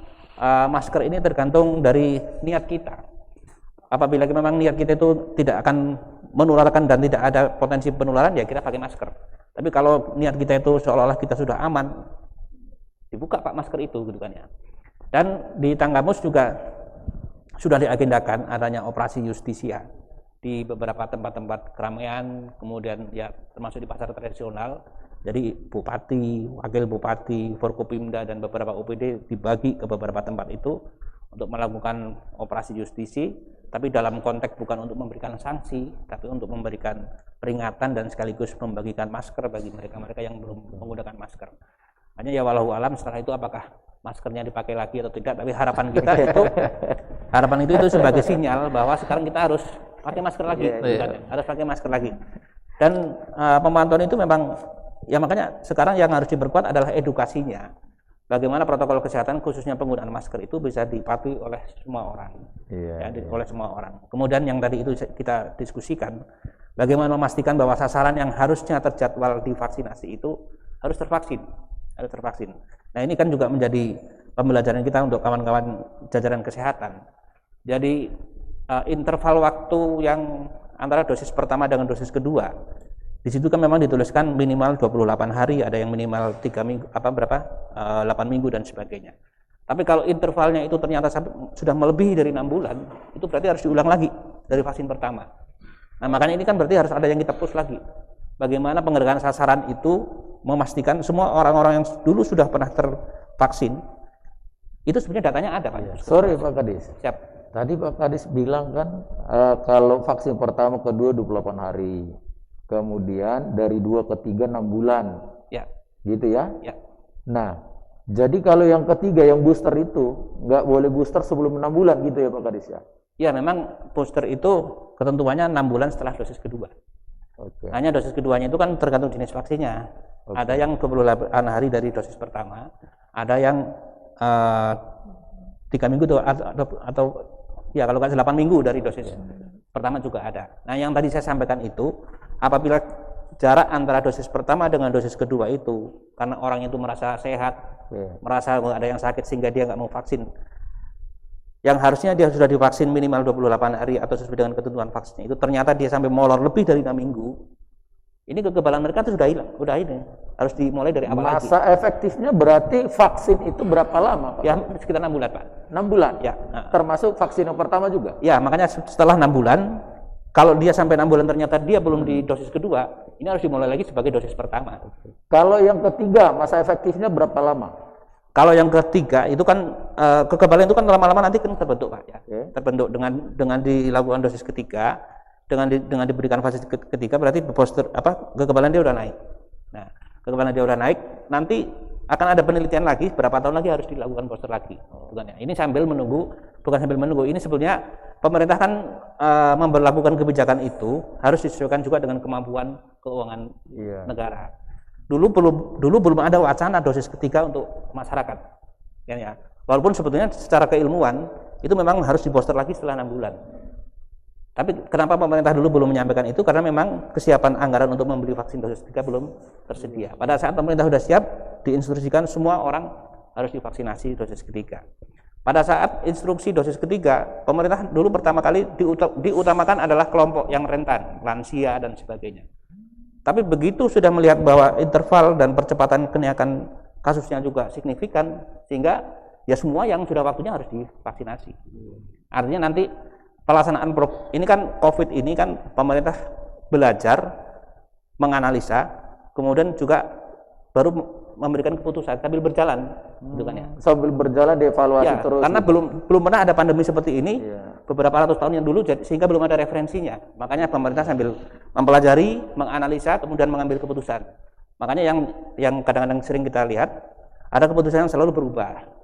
masker ini tergantung dari niat kita. Apabila memang niat kita itu tidak akan menularkan dan tidak ada potensi penularan, ya kita pakai masker. Tapi kalau niat kita itu seolah-olah kita sudah aman, dibuka Pak masker itu, gitu kan ya. Dan di Tanggamus juga sudah diagendakan adanya operasi justisia di beberapa tempat-tempat keramaian, kemudian ya termasuk di pasar tradisional. Jadi bupati, wakil bupati, Forkopimda dan beberapa OPD dibagi ke beberapa tempat itu untuk melakukan operasi justisi, tapi dalam konteks bukan untuk memberikan sanksi, tapi untuk memberikan peringatan dan sekaligus membagikan masker bagi mereka-mereka yang belum menggunakan masker. Hanya ya walau alam setelah itu apakah maskernya dipakai lagi atau tidak, tapi harapan kita itu sebagai sinyal bahwa sekarang kita harus pakai masker lagi, harus pakai masker lagi. Dan pemantauan itu memang, ya makanya sekarang yang harus diperkuat adalah edukasinya. Bagaimana protokol kesehatan khususnya penggunaan masker itu bisa dipatuhi oleh semua orang, oleh semua orang. Kemudian yang tadi itu kita diskusikan, bagaimana memastikan bahwa sasaran yang harusnya terjadwal divaksinasi itu harus tervaksin. Nah ini kan juga menjadi pembelajaran kita untuk kawan-kawan jajaran kesehatan. Jadi interval waktu yang antara dosis pertama dengan dosis kedua Di situ kan memang dituliskan minimal 28 hari, ada yang minimal 3 minggu, 8 minggu dan sebagainya. Tapi kalau intervalnya itu ternyata sudah melebihi dari 6 bulan, itu berarti harus diulang lagi dari vaksin pertama. Nah, makanya ini kan berarti harus ada yang kita push lagi. Bagaimana penggergakan sasaran itu memastikan semua orang-orang yang dulu sudah pernah tervaksin, itu sebenarnya datanya ada, Pak. Sorry Pak Kadis. Siap. Tadi Pak Kadis bilang kan kalau vaksin pertama kedua 28 hari. Kemudian dari 2 ke 3 6 bulan. Ya. Gitu ya? Ya. Nah, jadi kalau yang ketiga yang booster itu nggak boleh booster sebelum 6 bulan gitu ya Pak Kadis ya? Ya, memang booster itu ketentuannya 6 bulan setelah dosis kedua. Oke. Hanya dosis keduanya itu kan tergantung jenis vaksinnya. Oke. Ada yang 28 hari dari dosis pertama, ada yang 3 minggu atau ya kalau nggak 8 minggu dari dosis pertama juga ada. Nah, yang tadi saya sampaikan itu, apabila jarak antara dosis pertama dengan dosis kedua itu, karena orang itu merasa sehat, merasa nggak ada yang sakit sehingga dia nggak mau vaksin, yang harusnya dia sudah divaksin minimal 28 hari atau sesuai dengan ketentuan vaksinnya itu, ternyata dia sampai molor lebih dari 6 minggu, ini kekebalan mereka itu sudah hilang, ini harus dimulai dari awal lagi. Masa efektifnya berarti vaksin itu berapa lama Pak? Ya, sekitar 6 bulan Pak. 6 bulan? Ya. Termasuk vaksin yang pertama juga? Ya, makanya setelah 6 bulan, kalau dia sampai 6 bulan ternyata dia belum di dosis kedua, ini harus dimulai lagi sebagai dosis pertama. Kalau yang ketiga, masa efektifnya berapa lama? Kalau yang ketiga itu kan kekebalan itu kan lama-lama nanti kan terbentuk Pak ya. Terbentuk dengan dilakukan dosis ketiga, dengan diberikan fase ketiga berarti kekebalan dia udah naik. Nah, kekebalan dia udah naik, nanti akan ada penelitian lagi berapa tahun lagi harus dilakukan booster lagi. Bukan ya. Ini bukan sambil menunggu. Ini sebetulnya pemerintah kan memberlakukan kebijakan itu harus disesuaikan juga dengan kemampuan keuangan negara. Dulu belum ada wacana dosis ketiga untuk masyarakat. Ya. Walaupun sebetulnya secara keilmuan itu memang harus dibooster lagi setelah 6 bulan. Tapi kenapa pemerintah dulu belum menyampaikan itu? Karena memang kesiapan anggaran untuk membeli vaksin dosis ketiga belum tersedia. Pada saat pemerintah sudah siap, diinstruksikan semua orang harus divaksinasi dosis ketiga. Pada saat instruksi dosis ketiga, pemerintah dulu pertama kali diutamakan adalah kelompok yang rentan, lansia dan sebagainya. Tapi begitu sudah melihat bahwa interval dan percepatan kenaikan kasusnya juga signifikan, sehingga ya semua yang sudah waktunya harus divaksinasi. Artinya nanti pelaksanaan ini kan COVID ini kan pemerintah belajar, menganalisa, kemudian juga baru memberikan keputusan sambil berjalan, gitu kan ya. Sambil berjalan dievaluasi terus. Karena belum pernah ada pandemi seperti ini beberapa ratus tahun yang dulu, sehingga belum ada referensinya. Makanya pemerintah sambil mempelajari, menganalisa, kemudian mengambil keputusan. Makanya yang kadang-kadang sering kita lihat ada keputusan yang selalu berubah.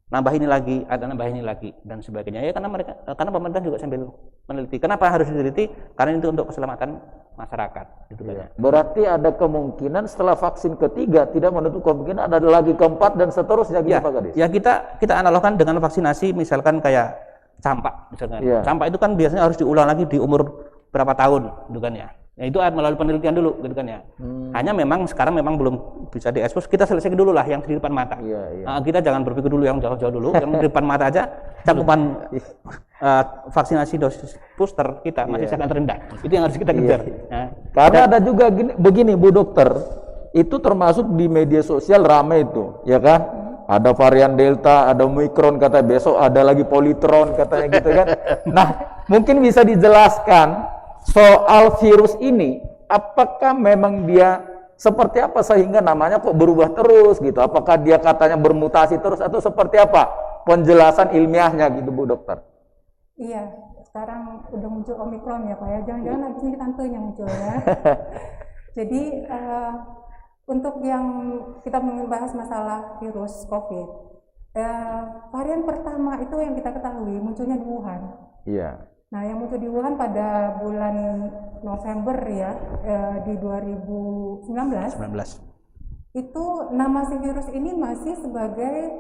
Nambah ini lagi, nambah ini lagi dan sebagainya. Ya karena pemerintah juga sambil meneliti. Kenapa harus diteliti? Karena itu untuk keselamatan masyarakat, gitu kan ya. Berarti ada kemungkinan setelah vaksin ketiga tidak menutup kemungkinan ada lagi keempat dan seterusnya gitu Pak Kadis. Ya kita analogkan dengan vaksinasi misalkan kayak campak misalkan. Campak itu kan biasanya harus diulang lagi di umur berapa tahun, gitu kan ya. Nah, itu melalui penelitian dulu, gitu kan ya. Hanya memang sekarang belum bisa diekspos. Kita selesaikan dulu lah yang di depan mata. Kita jangan berpikir dulu yang jauh-jauh dulu. Yang di depan mata aja cakupan vaksinasi dosis booster kita masih sangat rendah. Itu yang harus kita kejar. Karena ada juga begini Bu Dokter, itu termasuk di media sosial ramai itu, ya kan? Ada varian Delta, ada Omicron, kata besok ada lagi Politron katanya gitu kan. Nah, mungkin bisa dijelaskan soal virus ini, apakah memang dia seperti apa sehingga namanya kok berubah terus gitu? Apakah dia katanya bermutasi terus atau seperti apa penjelasan ilmiahnya gitu Bu Dokter? Iya, sekarang udah muncul Omicron ya Pak ya, jangan-jangan habis ini tantenya muncul ya. Jadi untuk yang kita membahas masalah virus COVID, varian pertama itu yang kita ketahui munculnya di Wuhan. Iya. Nah, yang muncul di Wuhan pada bulan November ya, di 2019. Itu nama si virus ini masih sebagai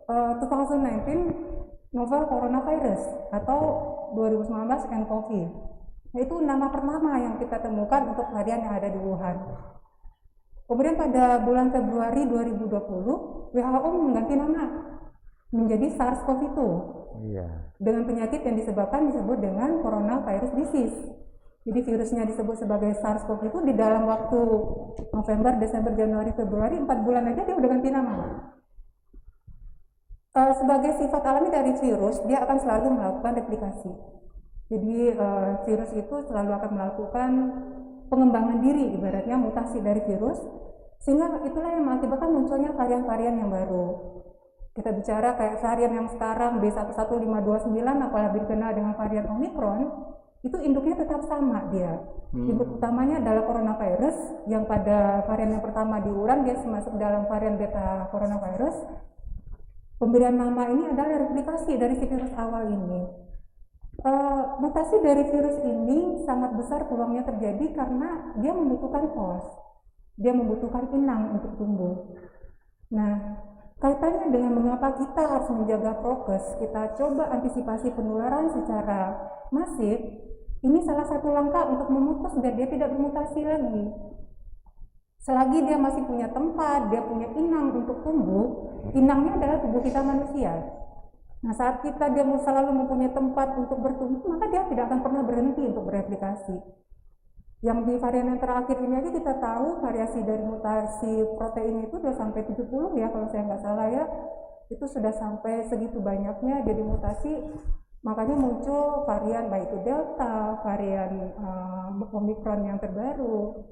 2019 novel coronavirus atau 2019 nCoV. Nah, itu nama pertama yang kita temukan untuk varian yang ada di Wuhan. Kemudian pada bulan Februari 2020, WHO mengganti nama menjadi SARS-CoV-2. Dengan penyakit yang disebut dengan coronavirus disease. Jadi virusnya disebut sebagai SARS-CoV itu di dalam waktu November, Desember, Januari, Februari 4 bulan aja dia udah ganti nama. Sebagai sifat alami dari virus, dia akan selalu melakukan replikasi. Jadi virus itu selalu akan melakukan pengembangan diri, ibaratnya mutasi dari virus, sehingga itulah yang mengakibatkan munculnya varian-varian yang baru. Kita bicara kayak varian yang sekarang B11529, apalagi dikenal dengan varian Omicron, itu induknya tetap sama dia. Induk utamanya adalah coronavirus, yang pada varian yang pertama di Wuhan dia masuk dalam varian beta coronavirus. Pemberian nama ini adalah replikasi dari si virus awal ini. Mutasi dari virus ini sangat besar peluangnya terjadi karena dia membutuhkan host, dia membutuhkan inang untuk tumbuh. Nah, kaitannya dengan mengapa kita harus menjaga prokes, kita coba antisipasi penularan secara masif, ini salah satu langkah untuk memutus biar dia tidak bermutasi lagi. Selagi dia masih punya tempat, dia punya inang untuk tumbuh, inangnya adalah tubuh kita manusia. Nah, saat dia selalu mempunyai tempat untuk bertumbuh, maka dia tidak akan pernah berhenti untuk bereplikasi. Yang di varian yang terakhir ini aja kita tahu variasi dari mutasi protein itu sudah sampai 70 ya, kalau saya nggak salah ya, itu sudah sampai segitu banyaknya jadi mutasi, makanya muncul varian baik itu Delta, varian Omicron yang terbaru.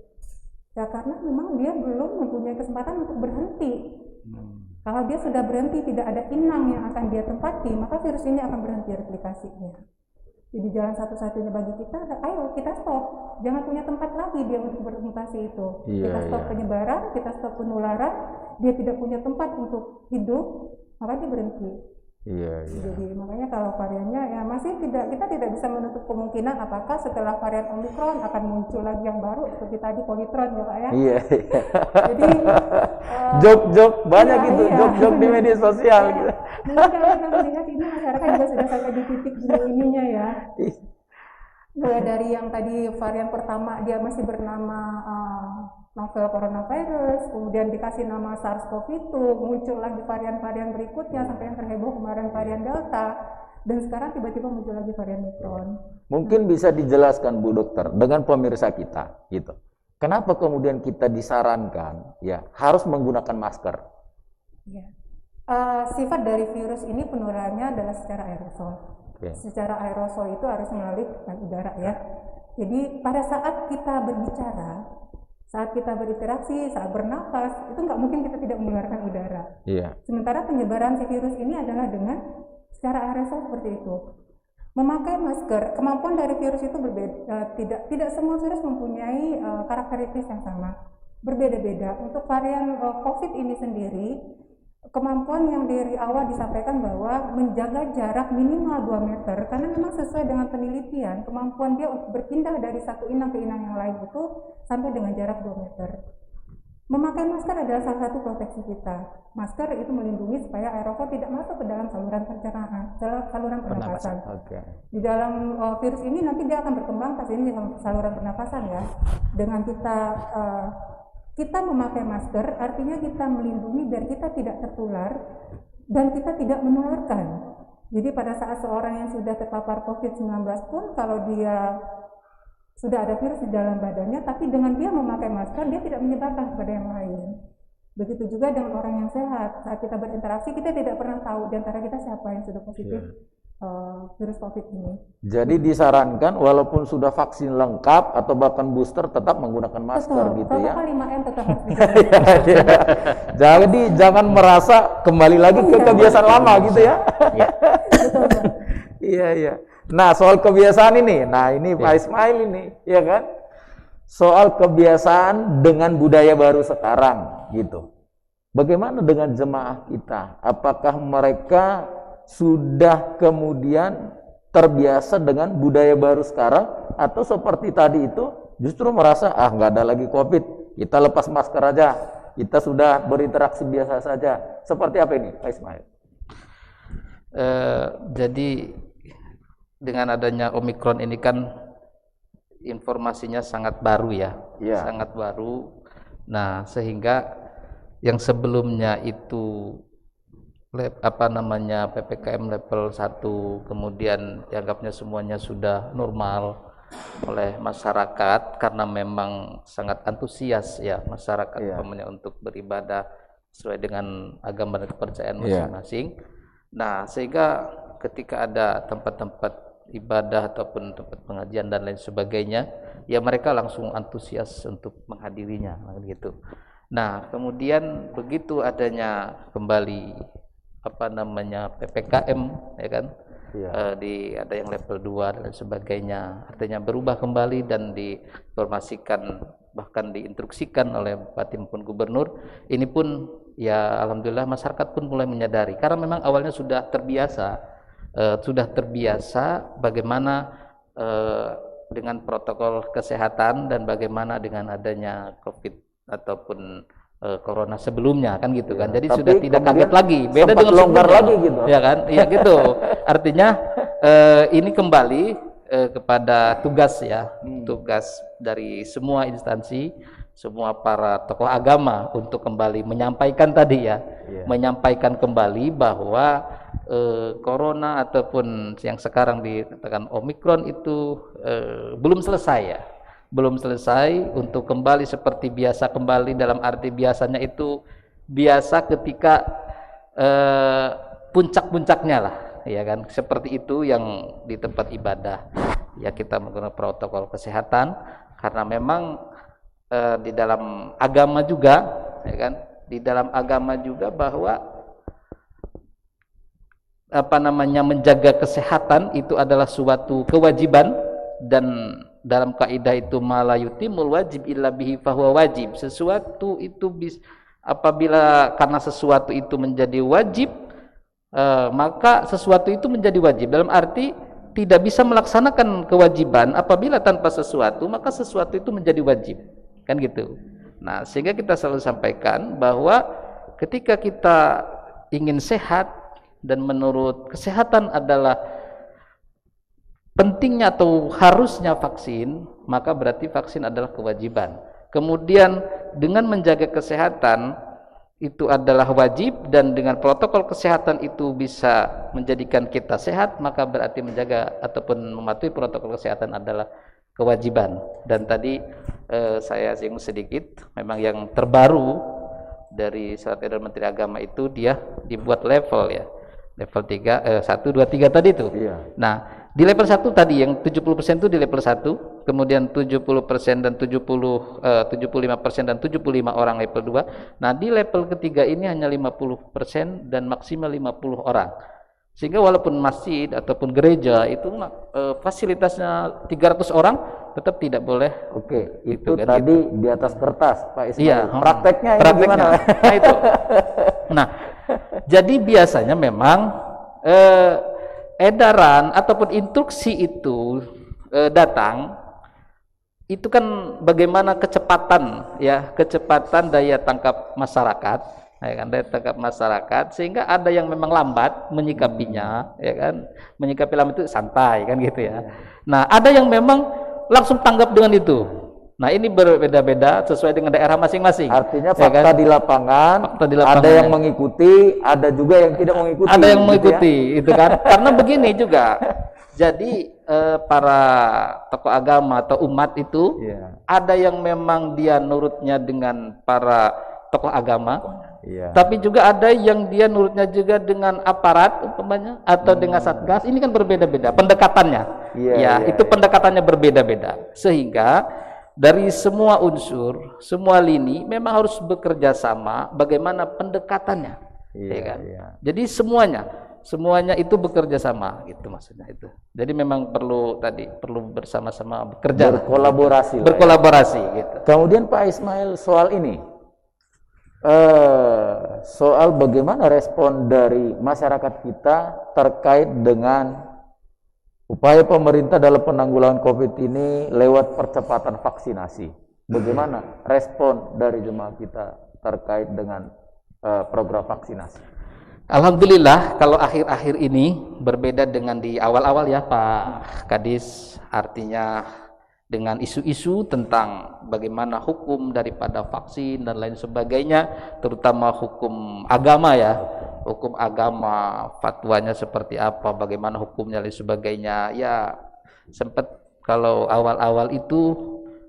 Ya karena memang dia belum mempunyai kesempatan untuk berhenti. Kalau dia sudah berhenti, tidak ada inang yang akan dia tempati, maka virus ini akan berhenti replikasinya. Jadi jalan satu-satunya bagi kita, ayo kita stop. Jangan punya tempat lagi dia untuk bermutasi itu. Kita stop penyebaran, kita stop penularan, dia tidak punya tempat untuk hidup, maka dia berhenti. Jadi makanya kalau variannya ya masih kita tidak bisa menutup kemungkinan apakah setelah varian Omicron akan muncul lagi yang baru seperti tadi Politron ya Pak ya. Jadi jok banyak gitu, jok di media sosial gitu. Mungkin kalau kita melihat ini masyarakat juga sudah sampai di titik ininya ya. Mulai dari yang tadi varian pertama dia masih bernama novel coronavirus, kemudian dikasih nama SARS-CoV-2, muncul lagi varian-varian berikutnya sampai yang terheboh kemarin varian Delta, dan sekarang tiba-tiba muncul lagi varian Omicron. Mungkin bisa dijelaskan Bu Dokter dengan pemirsa kita gitu. Kenapa kemudian kita disarankan ya harus menggunakan masker? Ya. Sifat dari virus ini penularannya adalah secara aerosol. Secara aerosol itu harus melalui udara ya. Jadi pada saat kita berbicara, saat kita berinteraksi, saat bernafas, itu nggak mungkin kita tidak mengeluarkan udara. Sementara penyebaran si virus ini adalah dengan secara aerosol seperti itu. Memakai masker, kemampuan dari virus itu berbeda. Tidak semua virus mempunyai karakteristik yang sama. Berbeda-beda. Untuk varian COVID ini sendiri, kemampuan yang dari awal disampaikan bahwa menjaga jarak minimal 2 meter, karena memang sesuai dengan penelitian, kemampuan dia untuk berpindah dari satu inang ke inang yang lain itu sampai dengan jarak 2 meter. Memakai masker adalah salah satu proteksi kita. Masker itu melindungi supaya aerosol tidak masuk ke dalam saluran pencernaan, saluran pernapasan. Di dalam virus ini nanti dia akan berkembang pas ini di saluran pernapasan ya. Dengan kita memakai masker, artinya kita melindungi biar kita tidak tertular dan kita tidak menularkan. Jadi pada saat seorang yang sudah terpapar COVID-19 pun, kalau dia sudah ada virus di dalam badannya, tapi dengan dia memakai masker, dia tidak menyebarkan kepada yang lain. Begitu juga dengan orang yang sehat. Saat kita berinteraksi, kita tidak pernah tahu di antara kita siapa yang sudah positif virus COVID ini. Jadi disarankan walaupun sudah vaksin lengkap atau bahkan booster tetap menggunakan masker gitu ya. Protokol 5M tetap harus dijaga. Jadi jangan merasa kembali lagi ke kebiasaan lama gitu ya. Betul. Iya. Nah, soal kebiasaan ini. Nah, ini Pak Ismail ini, ya kan? Soal kebiasaan dengan budaya baru sekarang gitu. Bagaimana dengan jemaah kita? Apakah mereka sudah kemudian terbiasa dengan budaya baru sekarang, atau seperti tadi itu justru merasa nggak ada lagi COVID, kita lepas masker aja, kita sudah berinteraksi biasa saja. Seperti apa ini Pak Ismail? Jadi dengan adanya Omicron ini kan informasinya sangat baru ya, sangat baru. Nah, sehingga yang sebelumnya itu PPKM level 1 kemudian dianggapnya semuanya sudah normal. oleh masyarakat karena memang sangat antusias ya masyarakat Iya. untuk beribadah sesuai dengan agama dan kepercayaan Iya. masing-masing. Nah, sehingga ketika ada tempat-tempat ibadah ataupun tempat pengajian dan lain sebagainya, ya mereka langsung antusias untuk menghadirinya gitu. Nah, kemudian begitu adanya kembali PPKM ya kan, Iya. ada yang level 2 dan sebagainya, artinya berubah kembali dan diinformasikan bahkan diinstruksikan oleh Bupati maupun Gubernur. Ini pun ya alhamdulillah masyarakat pun mulai menyadari karena memang awalnya sudah terbiasa bagaimana dengan protokol kesehatan dan bagaimana dengan adanya COVID ataupun corona sebelumnya kan gitu kan. Jadi Tapi sudah tidak kaget kemudian lagi. Beda sempat dengan longgar sebelumnya. lagi gitu. Ya kan? Iya gitu. Artinya ini kembali kepada tugas ya, tugas dari semua instansi, semua para tokoh agama untuk kembali menyampaikan tadi ya, menyampaikan kembali bahwa corona ataupun yang sekarang dikatakan Omikron itu belum selesai ya. Belum selesai untuk kembali seperti biasa kembali dalam arti biasanya itu biasa ketika puncak-puncaknya lah ya kan, seperti itu yang di tempat ibadah ya kita menggunakan protokol kesehatan karena memang di dalam agama juga ya kan, di dalam agama juga bahwa menjaga kesehatan itu adalah suatu kewajiban dan dalam kaidah itu malayutimul wajib illa bihi fahuwa wajib. Sesuatu itu apabila karena sesuatu itu menjadi wajib maka sesuatu itu menjadi wajib dalam arti tidak bisa melaksanakan kewajiban apabila tanpa sesuatu maka sesuatu itu menjadi wajib kan gitu. Nah, sehingga kita selalu sampaikan bahwa ketika kita ingin sehat dan menurut kesehatan adalah pentingnya atau harusnya vaksin, maka berarti vaksin adalah kewajiban. Kemudian dengan menjaga kesehatan itu adalah wajib dan dengan protokol kesehatan itu bisa menjadikan kita sehat, maka berarti menjaga ataupun mematuhi protokol kesehatan adalah kewajiban. Dan tadi saya singgung sedikit, memang yang terbaru dari surat edaran Menteri Agama itu dia dibuat level ya. Level 3, 1, 2, 3 tadi itu. Iya. Nah, di level 1 tadi yang 70% itu di level 1, kemudian 70% dan 75% dan 75 orang level 2. Nah, di level ketiga ini hanya 50% dan maksimal 50 orang. Sehingga walaupun masjid ataupun gereja itu fasilitasnya 300 orang tetap tidak boleh. Oke, Gitu itu kan, tadi di atas kertas Pak Ismail. Iya, Prakteknya ini prakteknya. gimana? Nah, itu. Nah, jadi biasanya memang edaran ataupun instruksi itu datang itu kan bagaimana kecepatan daya tangkap masyarakat ya kan, daya tangkap masyarakat sehingga ada yang memang lambat menyikapinya ya kan, menyikapi lambat itu santai kan gitu ya. Nah, ada yang memang langsung tanggap dengan itu. Nah, ini berbeda-beda sesuai dengan daerah masing-masing. Artinya ya fakta kan? di lapangan, Fakta di lapangan. ada yang mengikuti, ada juga yang tidak mengikuti. Ada yang gitu mengikuti, ya? itu kan? Karena begini juga. Jadi para tokoh agama atau umat itu Iya. ada yang memang dia nurutnya dengan para tokoh agama, Iya. tapi juga ada yang dia nurutnya juga dengan aparat umpamanya atau dengan satgas. Ini kan berbeda-beda pendekatannya. Iya, Ya, iya, itu iya. pendekatannya berbeda-beda. Sehingga dari semua unsur, semua lini memang harus bekerja sama bagaimana pendekatannya. Iya, Ya kan? iya. Jadi semuanya itu bekerja sama gitu maksudnya itu. Jadi memang perlu bersama-sama bekerja, Berkolaborasi. Pak, ya. berkolaborasi gitu. Kemudian Pak Ismail soal ini, soal bagaimana respon dari masyarakat kita terkait dengan upaya pemerintah dalam penanggulangan COVID ini lewat percepatan vaksinasi. Bagaimana respon dari jemaah kita terkait dengan program vaksinasi? Alhamdulillah kalau akhir-akhir ini berbeda dengan di awal-awal ya Pak Kadis, artinya dengan isu-isu tentang bagaimana hukum daripada vaksin dan lain sebagainya, terutama hukum agama ya, hukum agama, fatwanya seperti apa, bagaimana hukumnya dan lain sebagainya, ya sempat kalau awal-awal itu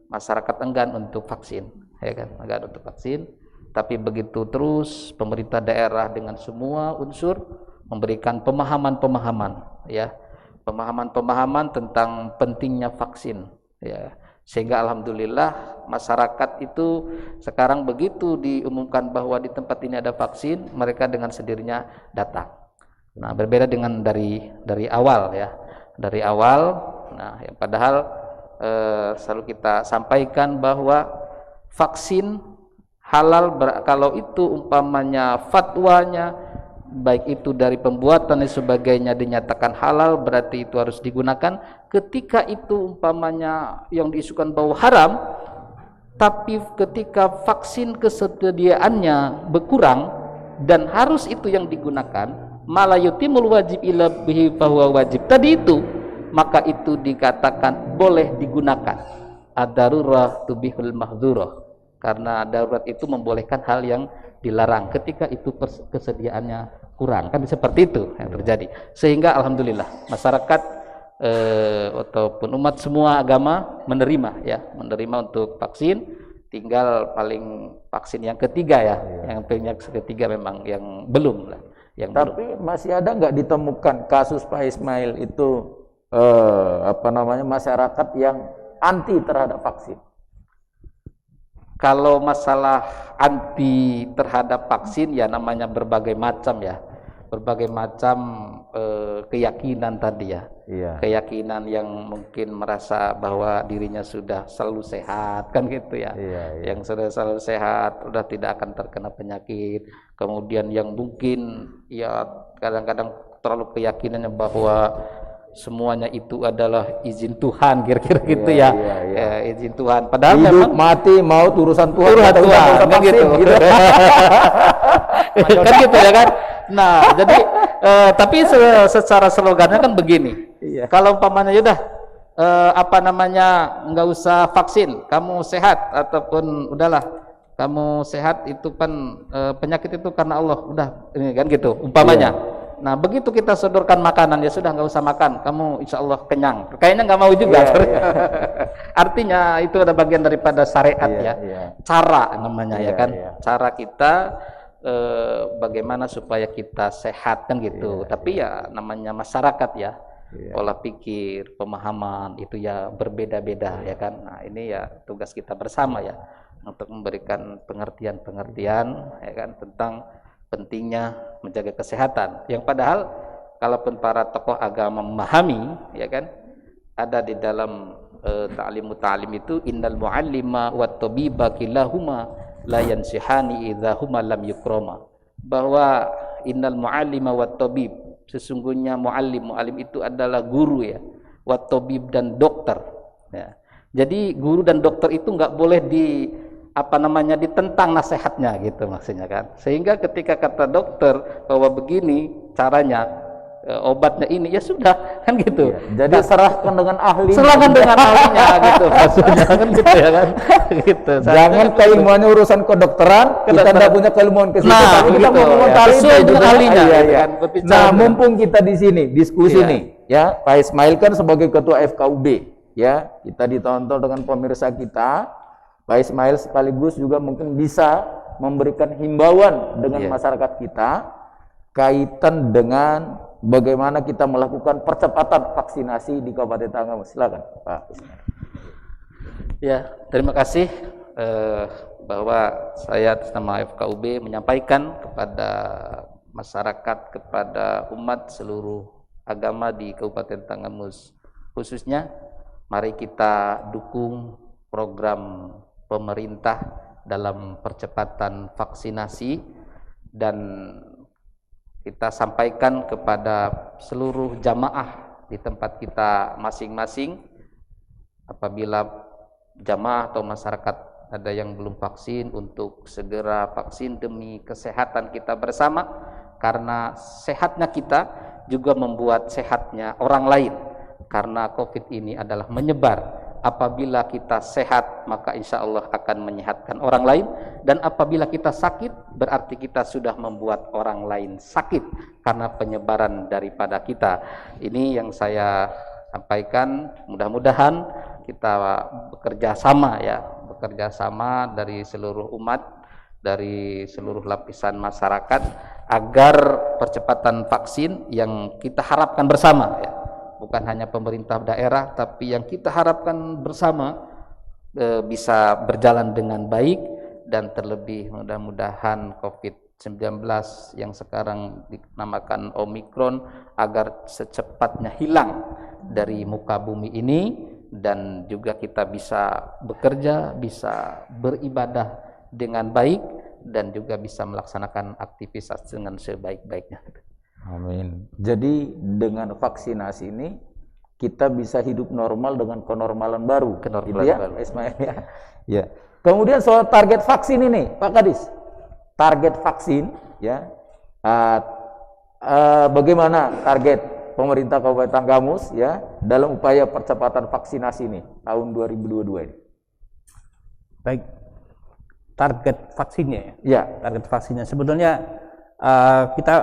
masyarakat enggan untuk vaksin, ya kan, enggan untuk vaksin. Tapi begitu terus pemerintah daerah dengan semua unsur memberikan pemahaman-pemahaman, ya, pemahaman-pemahaman tentang pentingnya vaksin, ya, sehingga alhamdulillah masyarakat itu sekarang begitu diumumkan bahwa di tempat ini ada vaksin, mereka dengan sendirinya datang. Nah, berbeda dengan dari awal, ya, dari awal. Nah, yang padahal selalu kita sampaikan bahwa vaksin halal kalau itu umpamanya fatwanya baik itu dari pembuatan dan sebagainya dinyatakan halal, berarti itu harus digunakan. Ketika itu umpamanya yang diisukan bahwa haram, tapi ketika vaksin kesediaannya berkurang dan harus itu yang digunakan, malah yutimul wajib ila bihi fahuwa wajib tadi itu, maka itu dikatakan boleh digunakan. Ad-darurah tubihul mahdzurah, karena darurat itu membolehkan hal yang dilarang ketika itu kesediaannya kurang, kan seperti itu yang terjadi. Sehingga alhamdulillah masyarakat ataupun umat semua agama menerima untuk vaksin. Tinggal paling vaksin yang ketiga, ya, yang ketiga memang yang belum lah. Tapi masih ada nggak ditemukan kasus Pak Ismail itu masyarakat yang anti terhadap vaksin? Kalau masalah anti terhadap vaksin, ya namanya berbagai macam, ya, berbagai macam keyakinan tadi, ya. Keyakinan yang mungkin merasa bahwa dirinya sudah selalu sehat, kan gitu, ya. Yang sudah selalu sehat, sudah tidak akan terkena penyakit. Kemudian yang mungkin ya kadang-kadang terlalu keyakinannya bahwa semuanya itu adalah izin Tuhan, kira-kira gitu, ya. Izin Tuhan. Padahal hidup, memang mati, maut urusan Tuhan. Urusan Tuhan, kan gitu. Kan gitu, ya kan. Nah, jadi tapi secara slogannya kan begini. Kalau umpamanya udah nggak usah vaksin, kamu sehat, ataupun udahlah kamu sehat itu kan penyakit itu karena Allah, udah ini kan gitu umpamanya. Nah, begitu kita sodorkan makanan, ya sudah nggak usah makan, kamu insya Allah kenyang. Kayaknya nggak mau juga. Artinya itu ada bagian daripada syariat, ya. Cara namanya, ya kan. Cara kita bagaimana supaya kita sehat, kan gitu. Tapi ya namanya masyarakat, ya. Pola pikir, pemahaman itu ya berbeda-beda, ya kan. Nah, ini ya tugas kita bersama, ya, untuk memberikan pengertian-pengertian, ya kan, tentang pentingnya menjaga kesehatan. Yang padahal kalaupun para tokoh agama memahami, ya kan, ada di dalam ta'lim itu innal muallima wat tabiba kilahuma la yansihani idza huma lam yukrama, bahwa innal muallima wat tabib, sesungguhnya muallim itu adalah guru, ya, wat tabib dan dokter, ya. Jadi guru dan dokter itu nggak boleh ditentang nasihatnya, gitu maksudnya, kan. Sehingga ketika kata dokter bahwa begini caranya, obatnya ini, ya sudah, kan gitu. Jadi serahkan dengan ahlinya. Serahkan dengan ahlinya, gitu maksudnya, kan gitu, ya kan. Gitu. Jangan keilmuannya urusan kedokteran, kita tidak punya keilmuan ke situ, tapi kita mau mengomentari sesuai dengan ahlinya, kan. Nah, mumpung kita di sini diskusi nih, ya, Pak Ismail kan sebagai ketua FKUB, ya, kita ditonton dengan pemirsa kita. Pak Ismail sekaligus juga mungkin bisa memberikan himbauan dengan masyarakat kita kaitan dengan bagaimana kita melakukan percepatan vaksinasi di Kabupaten Tanggamus. Silakan, Pak Ismail. Ya, terima kasih bahwa saya atas nama FKUB menyampaikan kepada masyarakat, kepada umat seluruh agama di Kabupaten Tanggamus khususnya, mari kita dukung program pemerintah dalam percepatan vaksinasi, dan kita sampaikan kepada seluruh jamaah di tempat kita masing-masing, apabila jamaah atau masyarakat ada yang belum vaksin, untuk segera vaksin demi kesehatan kita bersama, karena sehatnya kita juga membuat sehatnya orang lain, karena COVID ini adalah menyebar. Apabila kita sehat, maka insya Allah akan menyehatkan orang lain, dan apabila kita sakit, berarti kita sudah membuat orang lain sakit karena penyebaran daripada kita. Ini yang saya sampaikan, mudah-mudahan kita bekerja sama dari seluruh umat, dari seluruh lapisan masyarakat agar percepatan vaksin yang kita harapkan bersama, ya, bukan hanya pemerintah daerah, tapi yang kita harapkan bersama bisa berjalan dengan baik, dan terlebih mudah-mudahan COVID-19 yang sekarang dinamakan Omikron agar secepatnya hilang dari muka bumi ini, dan juga kita bisa bekerja, bisa beribadah dengan baik, dan juga bisa melaksanakan aktivitas dengan sebaik-baiknya. Amin. Jadi dengan vaksinasi ini kita bisa hidup normal dengan kenormalan baru. Kenormalan gitu ya, baru. Ismail ya. Ya. Kemudian soal target vaksin ini, Pak Kadis. Target vaksin ya. Bagaimana target pemerintah Kabupaten Tanggamus ya dalam upaya percepatan vaksinasi ini tahun 2022 ini? Baik. Target vaksinnya ya. Ya. Target vaksinnya sebetulnya kita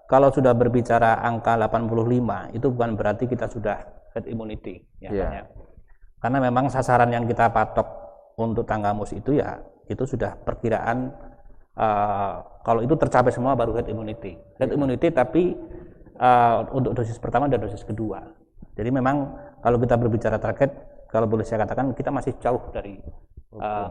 kalau sudah berbicara angka 85 itu bukan berarti kita sudah herd immunity ya. Yeah. Karena memang sasaran yang kita patok untuk Tanggamus itu ya itu sudah perkiraan kalau itu tercapai semua baru herd immunity. Herd immunity tapi untuk dosis pertama dan dosis kedua. Jadi memang kalau kita berbicara target, kalau boleh saya katakan kita masih jauh dari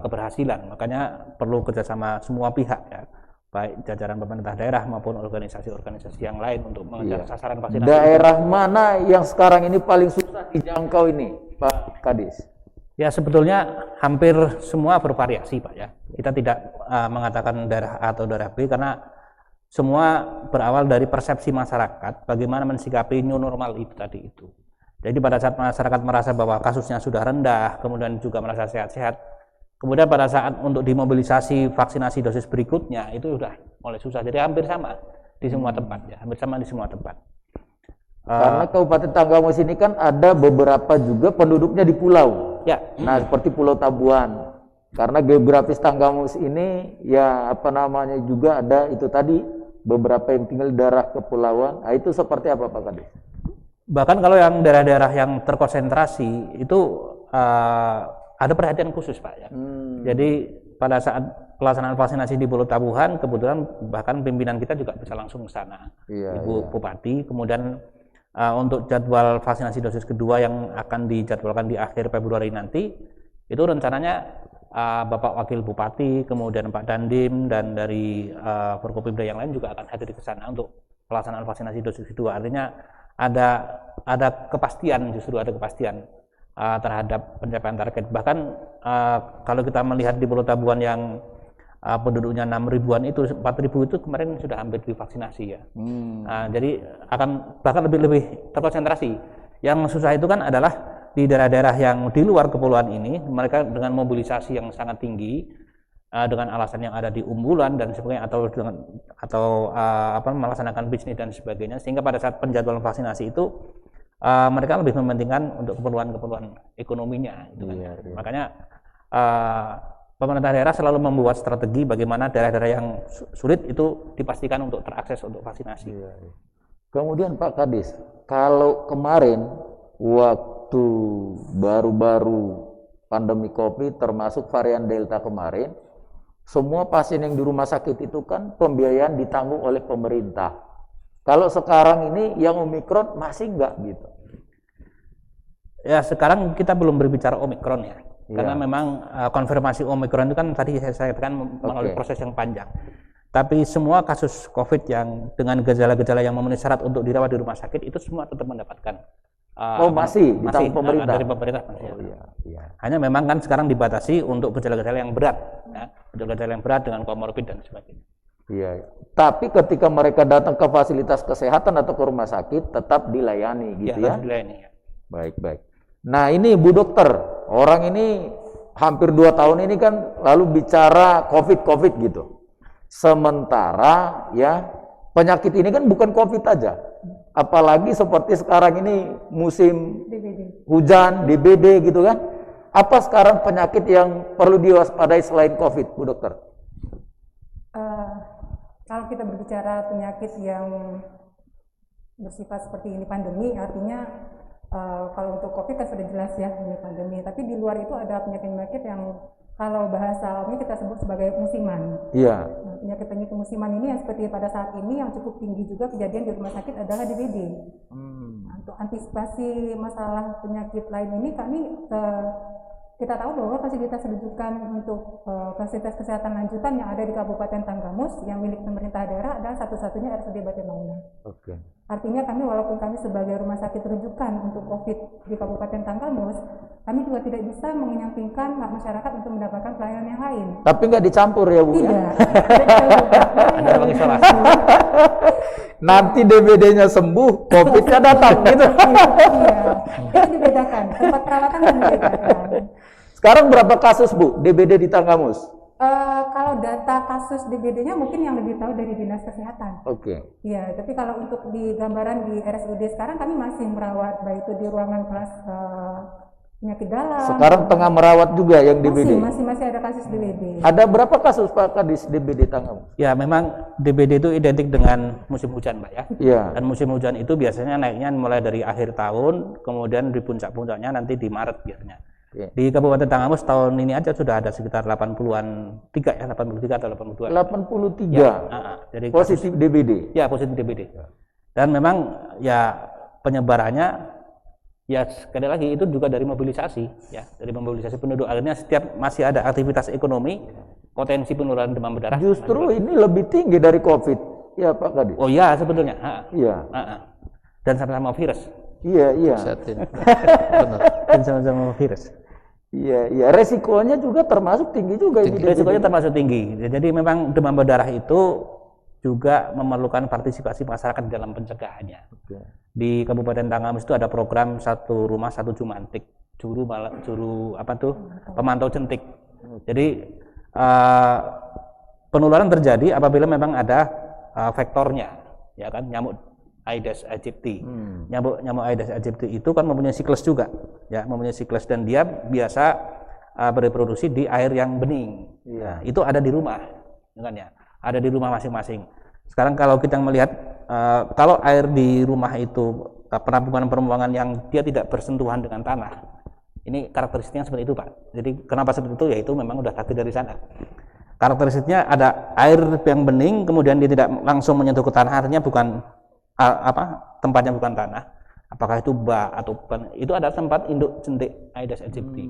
keberhasilan. Makanya perlu kerjasama semua pihak ya, baik jajaran pemerintah daerah maupun organisasi-organisasi yang lain untuk mengejar sasaran vaksinasi. Daerah mana yang sekarang ini paling susah dijangkau ini, Pak Kadis? Ya sebetulnya hampir semua bervariasi, Pak ya. Kita tidak mengatakan daerah A atau daerah B karena semua berawal dari persepsi masyarakat bagaimana mensikapi new normal itu tadi itu. Jadi pada saat masyarakat merasa bahwa kasusnya sudah rendah, kemudian juga merasa sehat-sehat, kemudian pada saat untuk dimobilisasi vaksinasi dosis berikutnya itu sudah mulai susah. Jadi hampir sama di semua tempat ya, hampir sama di semua tempat. Karena Kabupaten Tanggamus ini kan ada beberapa juga penduduknya di pulau. Ya. Nah, seperti Pulau Tabuan. Karena geografis Tanggamus ini ya juga ada itu tadi beberapa yang tinggal di daerah kepulauan. Nah, itu seperti apa Pak Kadis? Bahkan kalau yang daerah-daerah yang terkonsentrasi itu ada perhatian khusus Pak ya. Jadi pada saat pelaksanaan vaksinasi di Pulau Tabuhan kebetulan bahkan pimpinan kita juga bisa langsung ke sana. Ibu Bupati, kemudian untuk jadwal vaksinasi dosis kedua yang akan dijadwalkan di akhir Februari nanti itu rencananya Bapak Wakil Bupati, kemudian Pak Dandim dan dari Forkopimda yang lain juga akan hadir ke sana untuk pelaksanaan vaksinasi dosis kedua. Artinya ada kepastian, justru ada kepastian terhadap pencapaian target. Bahkan kalau kita melihat di Pulau Tabuhan yang penduduknya 6 ribuan itu 4 ribu itu kemarin sudah hampir divaksinasi ya. Jadi akan bahkan lebih terkonsentrasi. Yang susah itu kan adalah di daerah-daerah yang di luar kepulauan ini, mereka dengan mobilisasi yang sangat tinggi dengan alasan yang ada di umbulan dan sebagainya atau melaksanakan bisnis dan sebagainya, sehingga pada saat penjadwalan vaksinasi itu mereka lebih mementingkan untuk keperluan ekonominya gitu kan. Makanya pemerintah daerah selalu membuat strategi bagaimana daerah-daerah yang sulit itu dipastikan untuk terakses untuk vaksinasi. Kemudian Pak Kadis, kalau kemarin waktu baru-baru pandemi COVID termasuk varian Delta kemarin, semua pasien yang di rumah sakit itu kan pembiayaan ditanggung oleh pemerintah. Kalau sekarang ini yang Omikron masih enggak gitu? Ya sekarang kita belum berbicara Omikron ya. Karena memang konfirmasi Omikron itu kan tadi saya katakan melalui proses yang panjang. Tapi semua kasus COVID yang dengan gejala-gejala yang memenuhi syarat untuk dirawat di rumah sakit itu semua tetap mendapatkan masih ditanggung pemerintah. Dari pemerintah. Hanya memang kan sekarang dibatasi untuk gejala-gejala yang berat, ya, gejala-gejala yang berat dengan komorbid dan sebagainya. Tapi ketika mereka datang ke fasilitas kesehatan atau ke rumah sakit tetap dilayani gitu ya. Dilayani, ya. Baik. Nah ini Bu Dokter, orang ini hampir 2 tahun ini kan lalu bicara COVID gitu. Sementara ya penyakit ini kan bukan COVID aja. Apalagi seperti sekarang ini musim hujan, DBD gitu kan. Apa sekarang penyakit yang perlu diwaspadai selain COVID, Bu Dokter? Kalau kita berbicara penyakit yang bersifat seperti ini pandemi, artinya kalau untuk COVID kan sudah jelas ya ini pandemi, tapi di luar itu ada penyakit-penyakit yang kalau bahasa umumnya kita sebut sebagai musiman. Iya. Nah, penyakit-penyakit musiman ini yang seperti pada saat ini yang cukup tinggi juga kejadian di rumah sakit adalah DBD. Nah, untuk antisipasi masalah penyakit lain ini kami kita tahu bahwa fasilitas rujukan untuk fasilitas kesehatan lanjutan yang ada di Kabupaten Tanggamus yang milik pemerintah daerah adalah satu-satunya RSUD Batimaunan. Oke. Artinya kami walaupun kami sebagai rumah sakit rujukan untuk COVID di Kabupaten Tanggamus, kami juga tidak bisa menyampingkan hak masyarakat untuk mendapatkan pelayanan yang lain. Tapi nggak dicampur ya Bu? Tidak. Ada ruang isolasi. Nanti DBD-nya sembuh, COVID-nya datang gitu. Iya, itu dibedakan. Tempat perawatan dibedakan. Sekarang berapa kasus Bu DBD di Tanggamus? Kalau data kasus DBD-nya mungkin yang lebih tahu dari Dinas Kesehatan. Oke. Iya, tapi kalau untuk di gambaran di RSUD sekarang kami masih merawat baik itu di ruangan kelas penyakit dalam. Sekarang tengah merawat juga yang DBD. Masih ada kasus DBD. Ada berapa kasus Pak Kadis DBD Tanggamus? Ya, memang DBD itu identik dengan musim hujan, Pak ya. Iya. Dan musim hujan itu biasanya naiknya mulai dari akhir tahun, kemudian di puncak-puncaknya nanti di Maret biasanya. Oke. Di Kabupaten Tanggamus tahun ini aja sudah ada sekitar 83 ya, 83 atau 82. 83. Ya, jadi Positif DBD. ya positif DBD. Dan memang ya penyebarannya ya sekali lagi itu juga dari mobilisasi ya, dari mobilisasi penduduk. Akhirnya setiap masih ada aktivitas ekonomi, potensi penularan demam berdarah. Justru ini lebih tinggi dari COVID. Ya Pak Kadis. Oh iya sebetulnya. Iya. Dan sama-sama virus. Iya. Benar. Dan sama-sama virus. Iya. Resikonya juga termasuk tinggi juga ini. Resikonya termasuk tinggi. Jadi memang demam berdarah itu juga memerlukan partisipasi masyarakat dalam pencegahannya. Oke. Di Kabupaten Tanggamus itu ada program satu rumah satu jumantik, juru pemantau jentik. Jadi penularan terjadi apabila memang ada vektornya, ya kan, nyamuk Aedes aegypti. Nyamuk Aedes aegypti itu kan mempunyai siklus juga, ya, mempunyai siklus dan dia biasa bereproduksi di air yang bening. Nah, itu ada di rumah, kan ya, ada di rumah masing-masing. Sekarang kalau kita melihat kalau air di rumah itu penampungan yang dia tidak bersentuhan dengan tanah, ini karakteristiknya seperti itu Pak. Jadi kenapa seperti itu? Ya itu memang udah takdir dari sana. Karakteristiknya ada air yang bening, kemudian dia tidak langsung menyentuh ke tanah, artinya bukan tempatnya bukan tanah. Apakah itu bak atau bukan? Itu ada tempat induk jentik Aedes aegypti.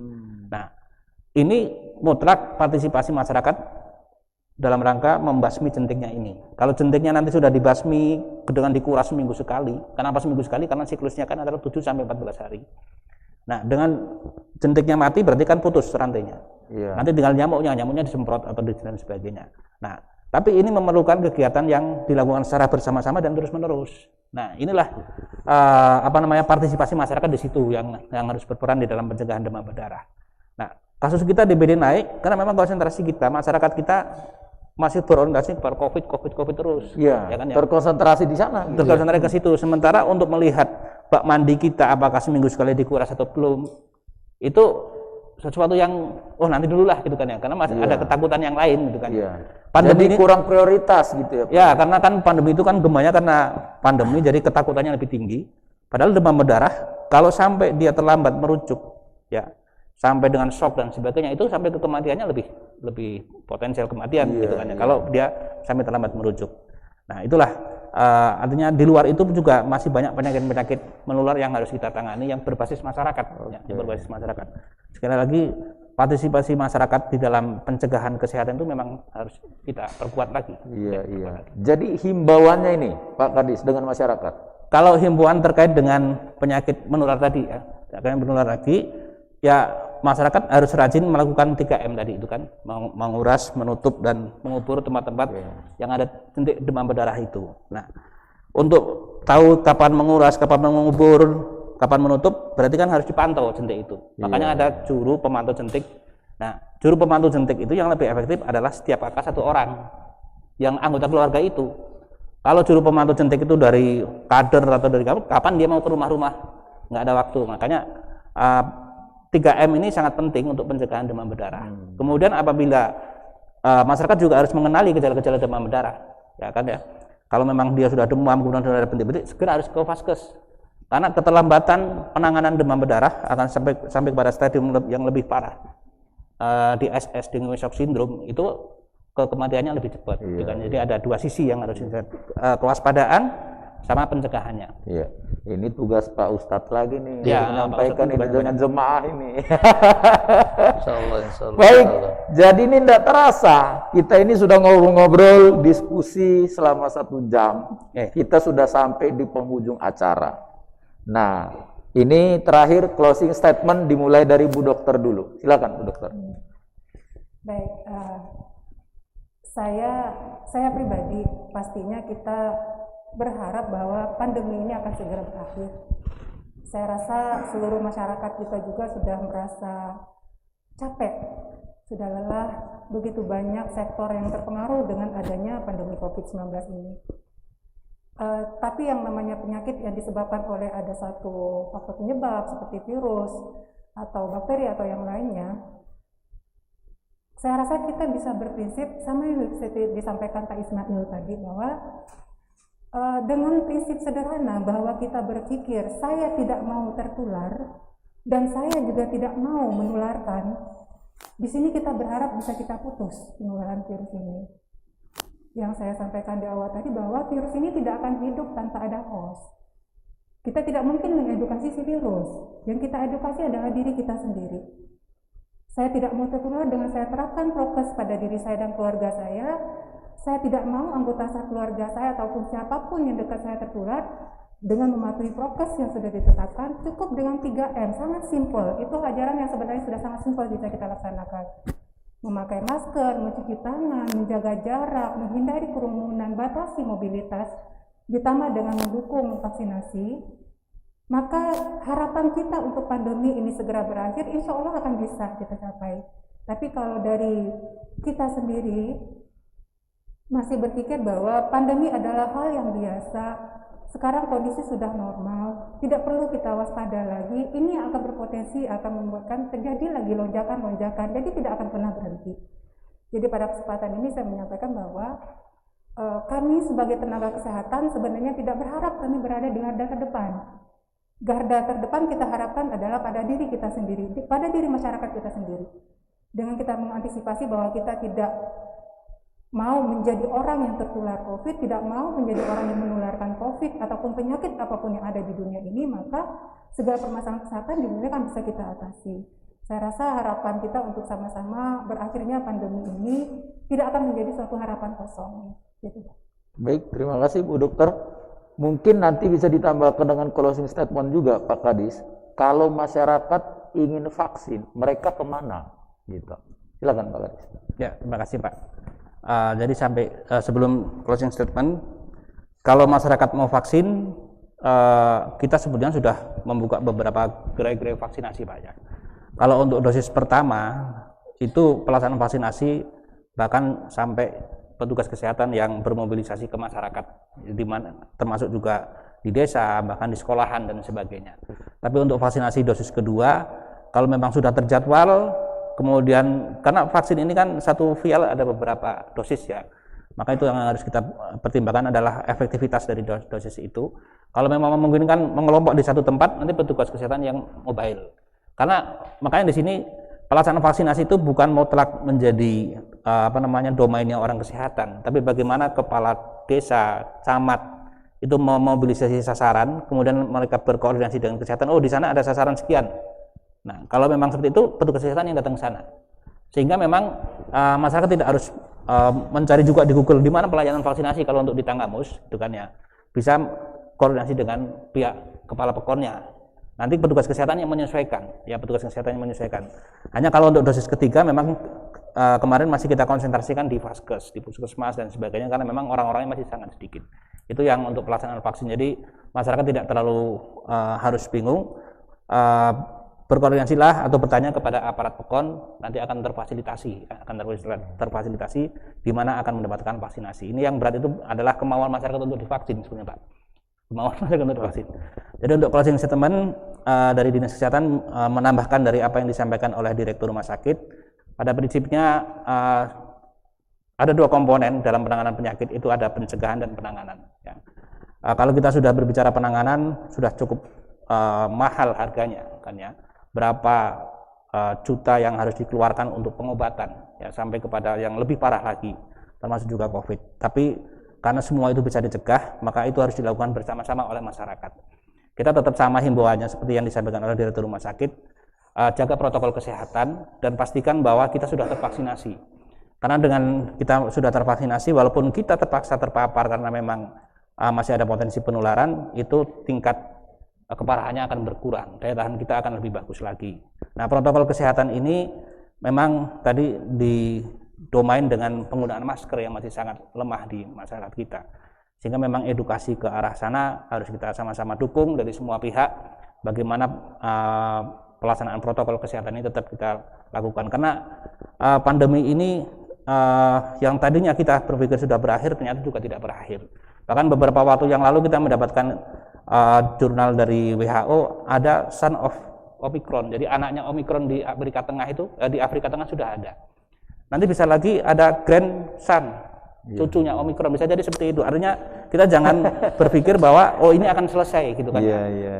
Nah, ini mutlak partisipasi masyarakat dalam rangka membasmi jentiknya ini. Kalau jentiknya nanti sudah dibasmi dengan dikuras seminggu sekali. Kenapa seminggu sekali? Karena siklusnya kan adalah 7 sampai 14 hari. Nah, dengan jentiknya mati berarti kan putus rantainya. Iya. Nanti tinggal nyamuknya disemprot atau dan sebagainya. Nah, tapi ini memerlukan kegiatan yang dilakukan secara bersama-sama dan terus-menerus. Nah, inilah partisipasi masyarakat di situ yang harus berperan di dalam pencegahan demam berdarah. Nah, kasus kita DBD naik karena memang konsentrasi kita, masyarakat kita masih berorientasi pada COVID terus. Iya, ya kan, ya? terkonsentrasi di sana. Terkonsentrasi ke situ. Sementara untuk melihat bak mandi kita apakah seminggu sekali dikuras atau belum, itu sesuatu yang nanti dulu lah gitu kan ya, karena masih ada ketakutan yang lain gitu kan. Iya. Pandemi jadi ini kurang prioritas gitu ya. Ya, karena kan pandemi itu kan gemanya karena pandemi jadi ketakutannya lebih tinggi. Padahal demam berdarah kalau sampai dia terlambat merujuk ya, sampai dengan shock dan sebagainya, itu sampai ke kematiannya lebih potensial kematian gitu kan ya, kalau dia sampai terlambat merujuk. Nah, itulah artinya di luar itu juga masih banyak penyakit-penyakit menular yang harus kita tangani yang berbasis masyarakat, ya, yang berbasis masyarakat. Sekali lagi partisipasi masyarakat di dalam pencegahan kesehatan itu memang harus kita perkuat lagi. Iya. Jadi himbauannya ini Pak Kadis dengan masyarakat. Kalau himbauan terkait dengan penyakit menular tadi ya, masyarakat harus rajin melakukan 3M tadi itu kan, menguras, menutup dan mengubur tempat-tempat yang ada jentik demam berdarah itu. Nah, untuk tahu kapan menguras, kapan mengubur, kapan menutup, berarti kan harus dipantau jentik itu. Makanya ada juru pemantau jentik. Nah, juru pemantau jentik itu yang lebih efektif adalah setiap kakak 1 orang yang anggota keluarga itu. Kalau juru pemantau jentik itu dari kader atau dari kapan dia mau ke rumah-rumah, nggak ada waktu. Makanya 3M ini sangat penting untuk pencegahan demam berdarah. Kemudian apabila masyarakat juga harus mengenali gejala-gejala demam berdarah, ya kan ya. Kalau memang dia sudah demam, kemudian sudah ada bintik-bintik, segera harus ke vaskes. Karena keterlambatan penanganan demam berdarah akan sampai kepada stadium yang lebih parah. Di SS Dengue-Shock Syndrome itu kematiannya lebih cepat. Jadi ada dua sisi yang harus kewaspadaan sama pencegahannya. Iya. Ini tugas Pak Ustadz lagi nih, Ya, menyampaikan ini dengan jemaah ini. Insyaallah. Baik, jadi ini tidak terasa kita ini sudah ngobrol-ngobrol, diskusi selama 1 jam. Kita sudah sampai di penghujung acara. Nah, ini terakhir closing statement dimulai dari Bu Dokter dulu. Silakan Bu Dokter. Baik, saya pribadi pastinya kita berharap bahwa pandemi ini akan segera berakhir. Saya rasa seluruh masyarakat kita juga sudah merasa capek, sudah lelah, begitu banyak sektor yang terpengaruh dengan adanya pandemi COVID-19 ini. Tapi yang namanya penyakit yang disebabkan oleh ada satu faktor penyebab seperti virus atau bakteri atau yang lainnya, saya rasa kita bisa berprinsip sama yang disampaikan Pak Ismail tadi, bahwa dengan prinsip sederhana bahwa kita berpikir saya tidak mau tertular dan saya juga tidak mau menularkan, di sini kita berharap bisa kita putus penularan virus ini. Yang saya sampaikan di awal tadi bahwa virus ini tidak akan hidup tanpa ada host. Kita tidak mungkin mengedukasi si virus, yang kita edukasi adalah diri kita sendiri. Saya tidak mau tertular dengan saya terapkan prokes pada diri saya dan keluarga saya. Saya tidak mau anggota keluarga saya ataupun siapapun yang dekat saya tertular dengan mematuhi prokes yang sudah ditetapkan. Cukup dengan 3M, sangat simpel. Itu ajaran yang sebenarnya sudah sangat simpel bisa kita laksanakan. Memakai masker, mencuci tangan, menjaga jarak, menghindari kerumunan, batasi mobilitas, ditambah dengan mendukung vaksinasi. Maka harapan kita untuk pandemi ini segera berakhir, insya Allah akan bisa kita capai. Tapi kalau dari kita sendiri masih berpikir bahwa pandemi adalah hal yang biasa, sekarang kondisi sudah normal, tidak perlu kita waspada lagi, ini akan berpotensi akan membuatkan terjadi lagi lonjakan-lonjakan, jadi tidak akan pernah berhenti. Jadi pada kesempatan ini saya menyampaikan bahwa kami sebagai tenaga kesehatan sebenarnya tidak berharap kami berada di garda terdepan. Garda terdepan kita harapkan adalah pada diri kita sendiri, pada diri masyarakat kita sendiri. Dengan kita mengantisipasi bahwa kita tidak mau menjadi orang yang tertular COVID, tidak mau menjadi orang yang menularkan COVID ataupun penyakit apapun yang ada di dunia ini, maka segala permasalahan kesehatan di dunia kan bisa kita atasi. Saya rasa harapan kita untuk sama-sama berakhirnya pandemi ini tidak akan menjadi suatu harapan kosong. Gitu. Baik, terima kasih Bu Dokter. Mungkin nanti bisa ditambahkan dengan closing statement juga Pak Kadis. Kalau masyarakat ingin vaksin, mereka kemana? Gitu. Silakan Pak Kadis. Ya, terima kasih Pak. Jadi sampai sebelum closing statement, kalau masyarakat mau vaksin, kita sebetulnya sudah membuka beberapa gerai-gerai vaksinasi Pak ya. Kalau untuk dosis pertama itu pelaksanaan vaksinasi bahkan sampai petugas kesehatan yang bermobilisasi ke masyarakat, di mana termasuk juga di desa, bahkan di sekolahan dan sebagainya. Tapi untuk vaksinasi dosis kedua, kalau memang sudah terjadwal, kemudian karena vaksin ini kan satu vial ada beberapa dosis ya, maka itu yang harus kita pertimbangkan adalah efektivitas dari dosis itu. Kalau memang memungkinkan mengelompok di satu tempat, nanti petugas kesehatan yang mobile. Karena makanya di sini pelaksanaan vaksinasi itu bukan mutlak menjadi domainnya orang kesehatan, tapi bagaimana kepala desa, camat itu memobilisasi sasaran, kemudian mereka berkoordinasi dengan kesehatan. Oh, di sana ada sasaran sekian. Nah, kalau memang seperti itu, petugas kesehatan yang datang ke sana. Sehingga memang masyarakat tidak harus mencari juga di Google di mana pelayanan vaksinasi. Kalau untuk di Tanggamus, itu kan ya bisa koordinasi dengan pihak kepala pekornya. Nanti petugas kesehatan yang menyesuaikan, ya petugas kesehatan yang menyesuaikan. Hanya kalau untuk dosis ketiga memang kemarin masih kita konsentrasikan di vaskes, di puskesmas dan sebagainya, karena memang orang-orangnya masih sangat sedikit. Itu yang untuk pelaksanaan vaksin. Jadi masyarakat tidak terlalu harus bingung. Berkoordinasilah atau bertanya kepada aparat PEKON, nanti akan terfasilitasi di mana akan mendapatkan vaksinasi. Ini yang berat itu adalah kemauan masyarakat untuk divaksin sebenarnya Pak. Kemauan masyarakat untuk divaksin. Jadi untuk closing statement dari Dinas Kesehatan menambahkan dari apa yang disampaikan oleh Direktur Rumah Sakit, pada prinsipnya ada dua komponen dalam penanganan penyakit, itu ada pencegahan dan penanganan. Ya. Kalau kita sudah berbicara penanganan, sudah cukup mahal harganya kan ya, berapa juta yang harus dikeluarkan untuk pengobatan ya, sampai kepada yang lebih parah lagi termasuk juga COVID. Tapi karena semua itu bisa dicegah, maka itu harus dilakukan bersama-sama oleh masyarakat. Kita tetap sama himbauannya seperti yang disampaikan oleh Direktur Rumah Sakit, jaga protokol kesehatan dan pastikan bahwa kita sudah tervaksinasi. Karena dengan kita sudah tervaksinasi, walaupun kita terpaksa terpapar karena memang masih ada potensi penularan, itu tingkat keparahannya akan berkurang, daya tahan kita akan lebih bagus lagi. Nah, protokol kesehatan ini memang tadi didomain dengan penggunaan masker yang masih sangat lemah di masyarakat kita. Sehingga memang edukasi ke arah sana harus kita sama-sama dukung dari semua pihak, bagaimana pelaksanaan protokol kesehatan ini tetap kita lakukan. Karena pandemi ini yang tadinya kita berpikir sudah berakhir, ternyata juga tidak berakhir. Bahkan beberapa waktu yang lalu kita mendapatkan jurnal dari WHO, ada son of Omicron. Jadi anaknya Omicron di Afrika Tengah itu, di Afrika Tengah sudah ada. Nanti bisa lagi ada grandson, cucunya Omicron, bisa jadi seperti itu. Artinya kita jangan berpikir bahwa ini akan selesai gitu kan.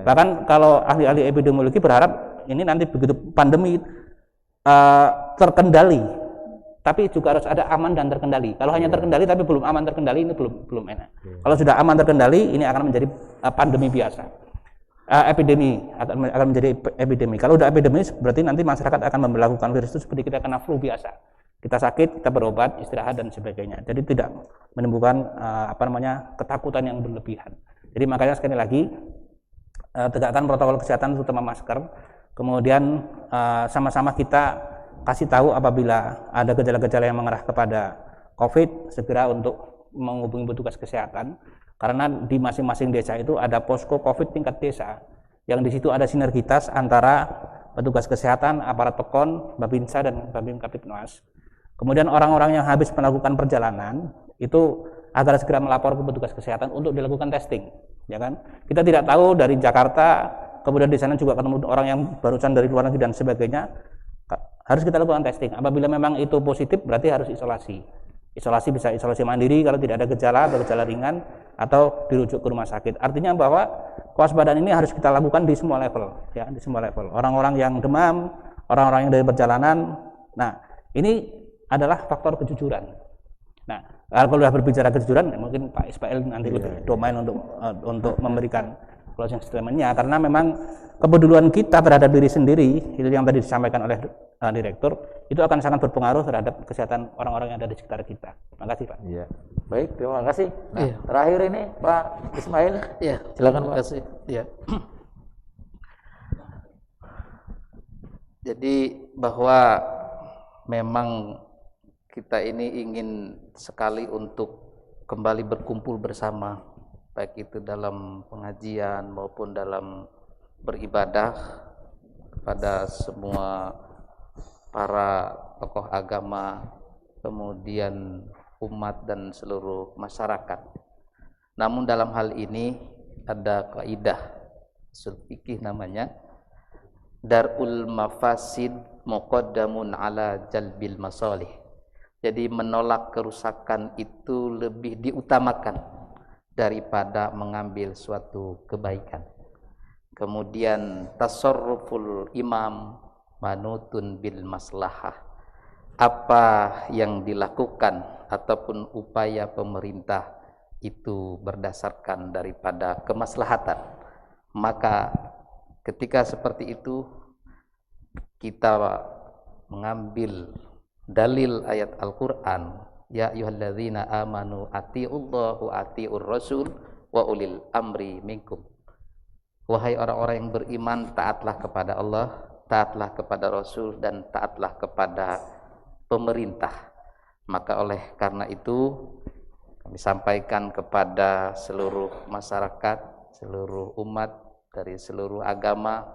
Bahkan kalau ahli-ahli epidemiologi berharap ini nanti begitu pandemi terkendali, tapi juga harus ada aman dan terkendali. Kalau hanya terkendali tapi belum aman terkendali, ini belum enak. Kalau sudah aman terkendali, ini akan menjadi pandemi biasa, epidemi akan menjadi epidemi. Kalau udah epidemi, berarti nanti masyarakat akan memperlakukan virus itu seperti kita kena flu biasa. Kita sakit, kita berobat, istirahat dan sebagainya. Jadi tidak menimbulkan ketakutan yang berlebihan. Jadi makanya sekali lagi tegakkan protokol kesehatan terutama masker. Kemudian sama-sama kita kasih tahu apabila ada gejala-gejala yang mengarah kepada COVID, segera untuk menghubungi petugas kesehatan. Karena di masing-masing desa itu ada posko COVID tingkat desa, yang di situ ada sinergitas antara petugas kesehatan, aparat PEKON, Babinsa dan Babin Kapitmas. Kemudian orang-orang yang habis melakukan perjalanan itu agar segera melapor ke petugas kesehatan untuk dilakukan testing, ya kan? Kita tidak tahu dari Jakarta, kemudian di sana juga ketemu orang yang barusan dari luar negeri dan sebagainya. Harus kita lakukan testing. Apabila memang itu positif, berarti harus isolasi. Isolasi bisa isolasi mandiri kalau tidak ada gejala atau gejala ringan, atau dirujuk ke rumah sakit. Artinya bahwa kewaspadaan ini harus kita lakukan di semua level, ya, di semua level. Orang-orang yang demam, orang-orang yang dari perjalanan. Nah, ini adalah faktor kejujuran. Nah, kalau sudah berbicara kejujuran, mungkin Pak Ismail nanti lebih domain untuk memberikan closing statement-nya, karena memang kepedulian kita terhadap diri sendiri, itu yang tadi disampaikan oleh Direktur, itu akan sangat berpengaruh terhadap kesehatan orang-orang yang ada di sekitar kita. Terima kasih, Pak. Iya. Baik, terima kasih. Nah, terakhir ini Pak Ismail. Iya, silakan terima Pak. kasih. Iya. Jadi bahwa memang kita ini ingin sekali untuk kembali berkumpul bersama, baik itu dalam pengajian maupun dalam beribadah pada semua para tokoh agama, kemudian umat dan seluruh masyarakat. Namun dalam hal ini ada kaidah usul fikih namanya darul mafasid muqaddamun ala jalbil masalih. Jadi menolak kerusakan itu lebih diutamakan daripada mengambil suatu kebaikan. Kemudian tasarruful imam manutun bil maslahah. Apa yang dilakukan ataupun upaya pemerintah itu berdasarkan daripada kemaslahatan. Maka ketika seperti itu kita mengambil dalil ayat Al-Qur'an, ya ayyuhalladzina amanu atiiullaha wa atiiur rasul wa ulil amri minkum. Wahai orang-orang yang beriman, taatlah kepada Allah, taatlah kepada Rasul, dan taatlah kepada pemerintah. Maka oleh karena itu kami sampaikan kepada seluruh masyarakat, seluruh umat dari seluruh agama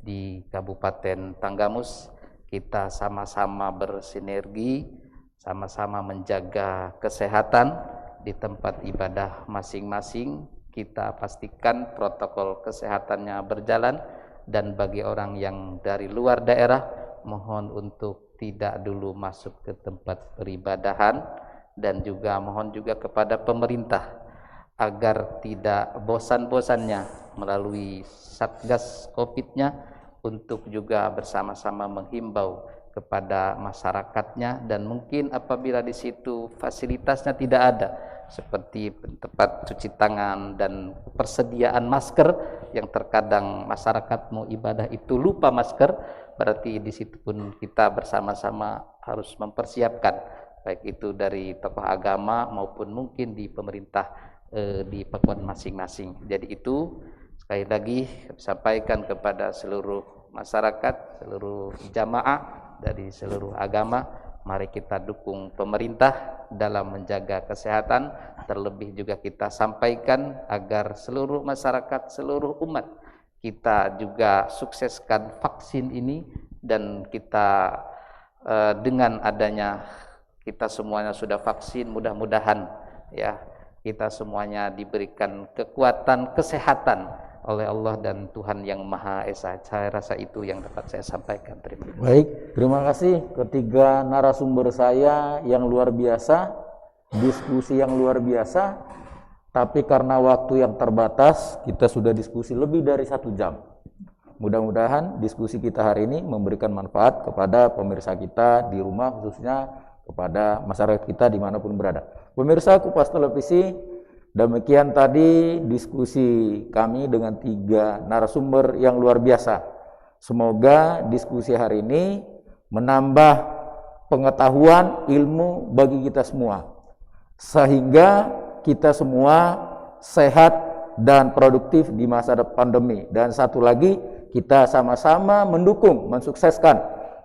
di Kabupaten Tanggamus, kita sama-sama bersinergi, sama-sama menjaga kesehatan di tempat ibadah masing-masing. Kita pastikan protokol kesehatannya berjalan, dan bagi orang yang dari luar daerah mohon untuk tidak dulu masuk ke tempat peribadahan, dan juga mohon juga kepada pemerintah agar tidak bosan-bosannya melalui Satgas Covid-nya untuk juga bersama-sama menghimbau kepada masyarakatnya, dan mungkin apabila di situ fasilitasnya tidak ada seperti tempat cuci tangan dan persediaan masker yang terkadang masyarakat mau ibadah itu lupa masker, berarti di situ pun kita bersama-sama harus mempersiapkan, baik itu dari tokoh agama maupun mungkin di pemerintah di pakuan masing-masing. Jadi itu sekali lagi sampaikan kepada seluruh masyarakat, seluruh jamaah dari seluruh agama, mari kita dukung pemerintah dalam menjaga kesehatan. Terlebih juga kita sampaikan agar seluruh masyarakat, seluruh umat kita juga sukseskan vaksin ini, dan kita dengan adanya kita semuanya sudah vaksin, mudah-mudahan ya kita semuanya diberikan kekuatan kesehatan oleh Allah dan Tuhan yang Maha Esa. Saya rasa itu yang dapat saya sampaikan. Terima kasih. Baik, terima kasih ketiga narasumber saya yang luar biasa, diskusi yang luar biasa, tapi karena waktu yang terbatas, kita sudah diskusi lebih dari 1 jam. Mudah-mudahan diskusi kita hari ini memberikan manfaat kepada pemirsa kita di rumah, khususnya kepada masyarakat kita dimanapun berada. Pemirsa Kupas Televisi, demikian tadi diskusi kami dengan 3 narasumber yang luar biasa. Semoga diskusi hari ini menambah pengetahuan, ilmu bagi kita semua, sehingga kita semua sehat dan produktif di masa pandemi. Dan satu lagi, kita sama-sama mendukung, mensukseskan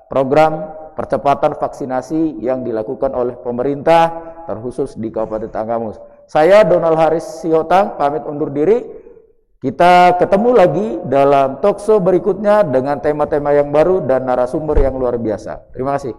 program percepatan vaksinasi yang dilakukan oleh pemerintah, terkhusus di Kabupaten Tanggamus. Saya Donald Haris Sihotam pamit undur diri. Kita ketemu lagi dalam talkshow berikutnya dengan tema-tema yang baru dan narasumber yang luar biasa. Terima kasih.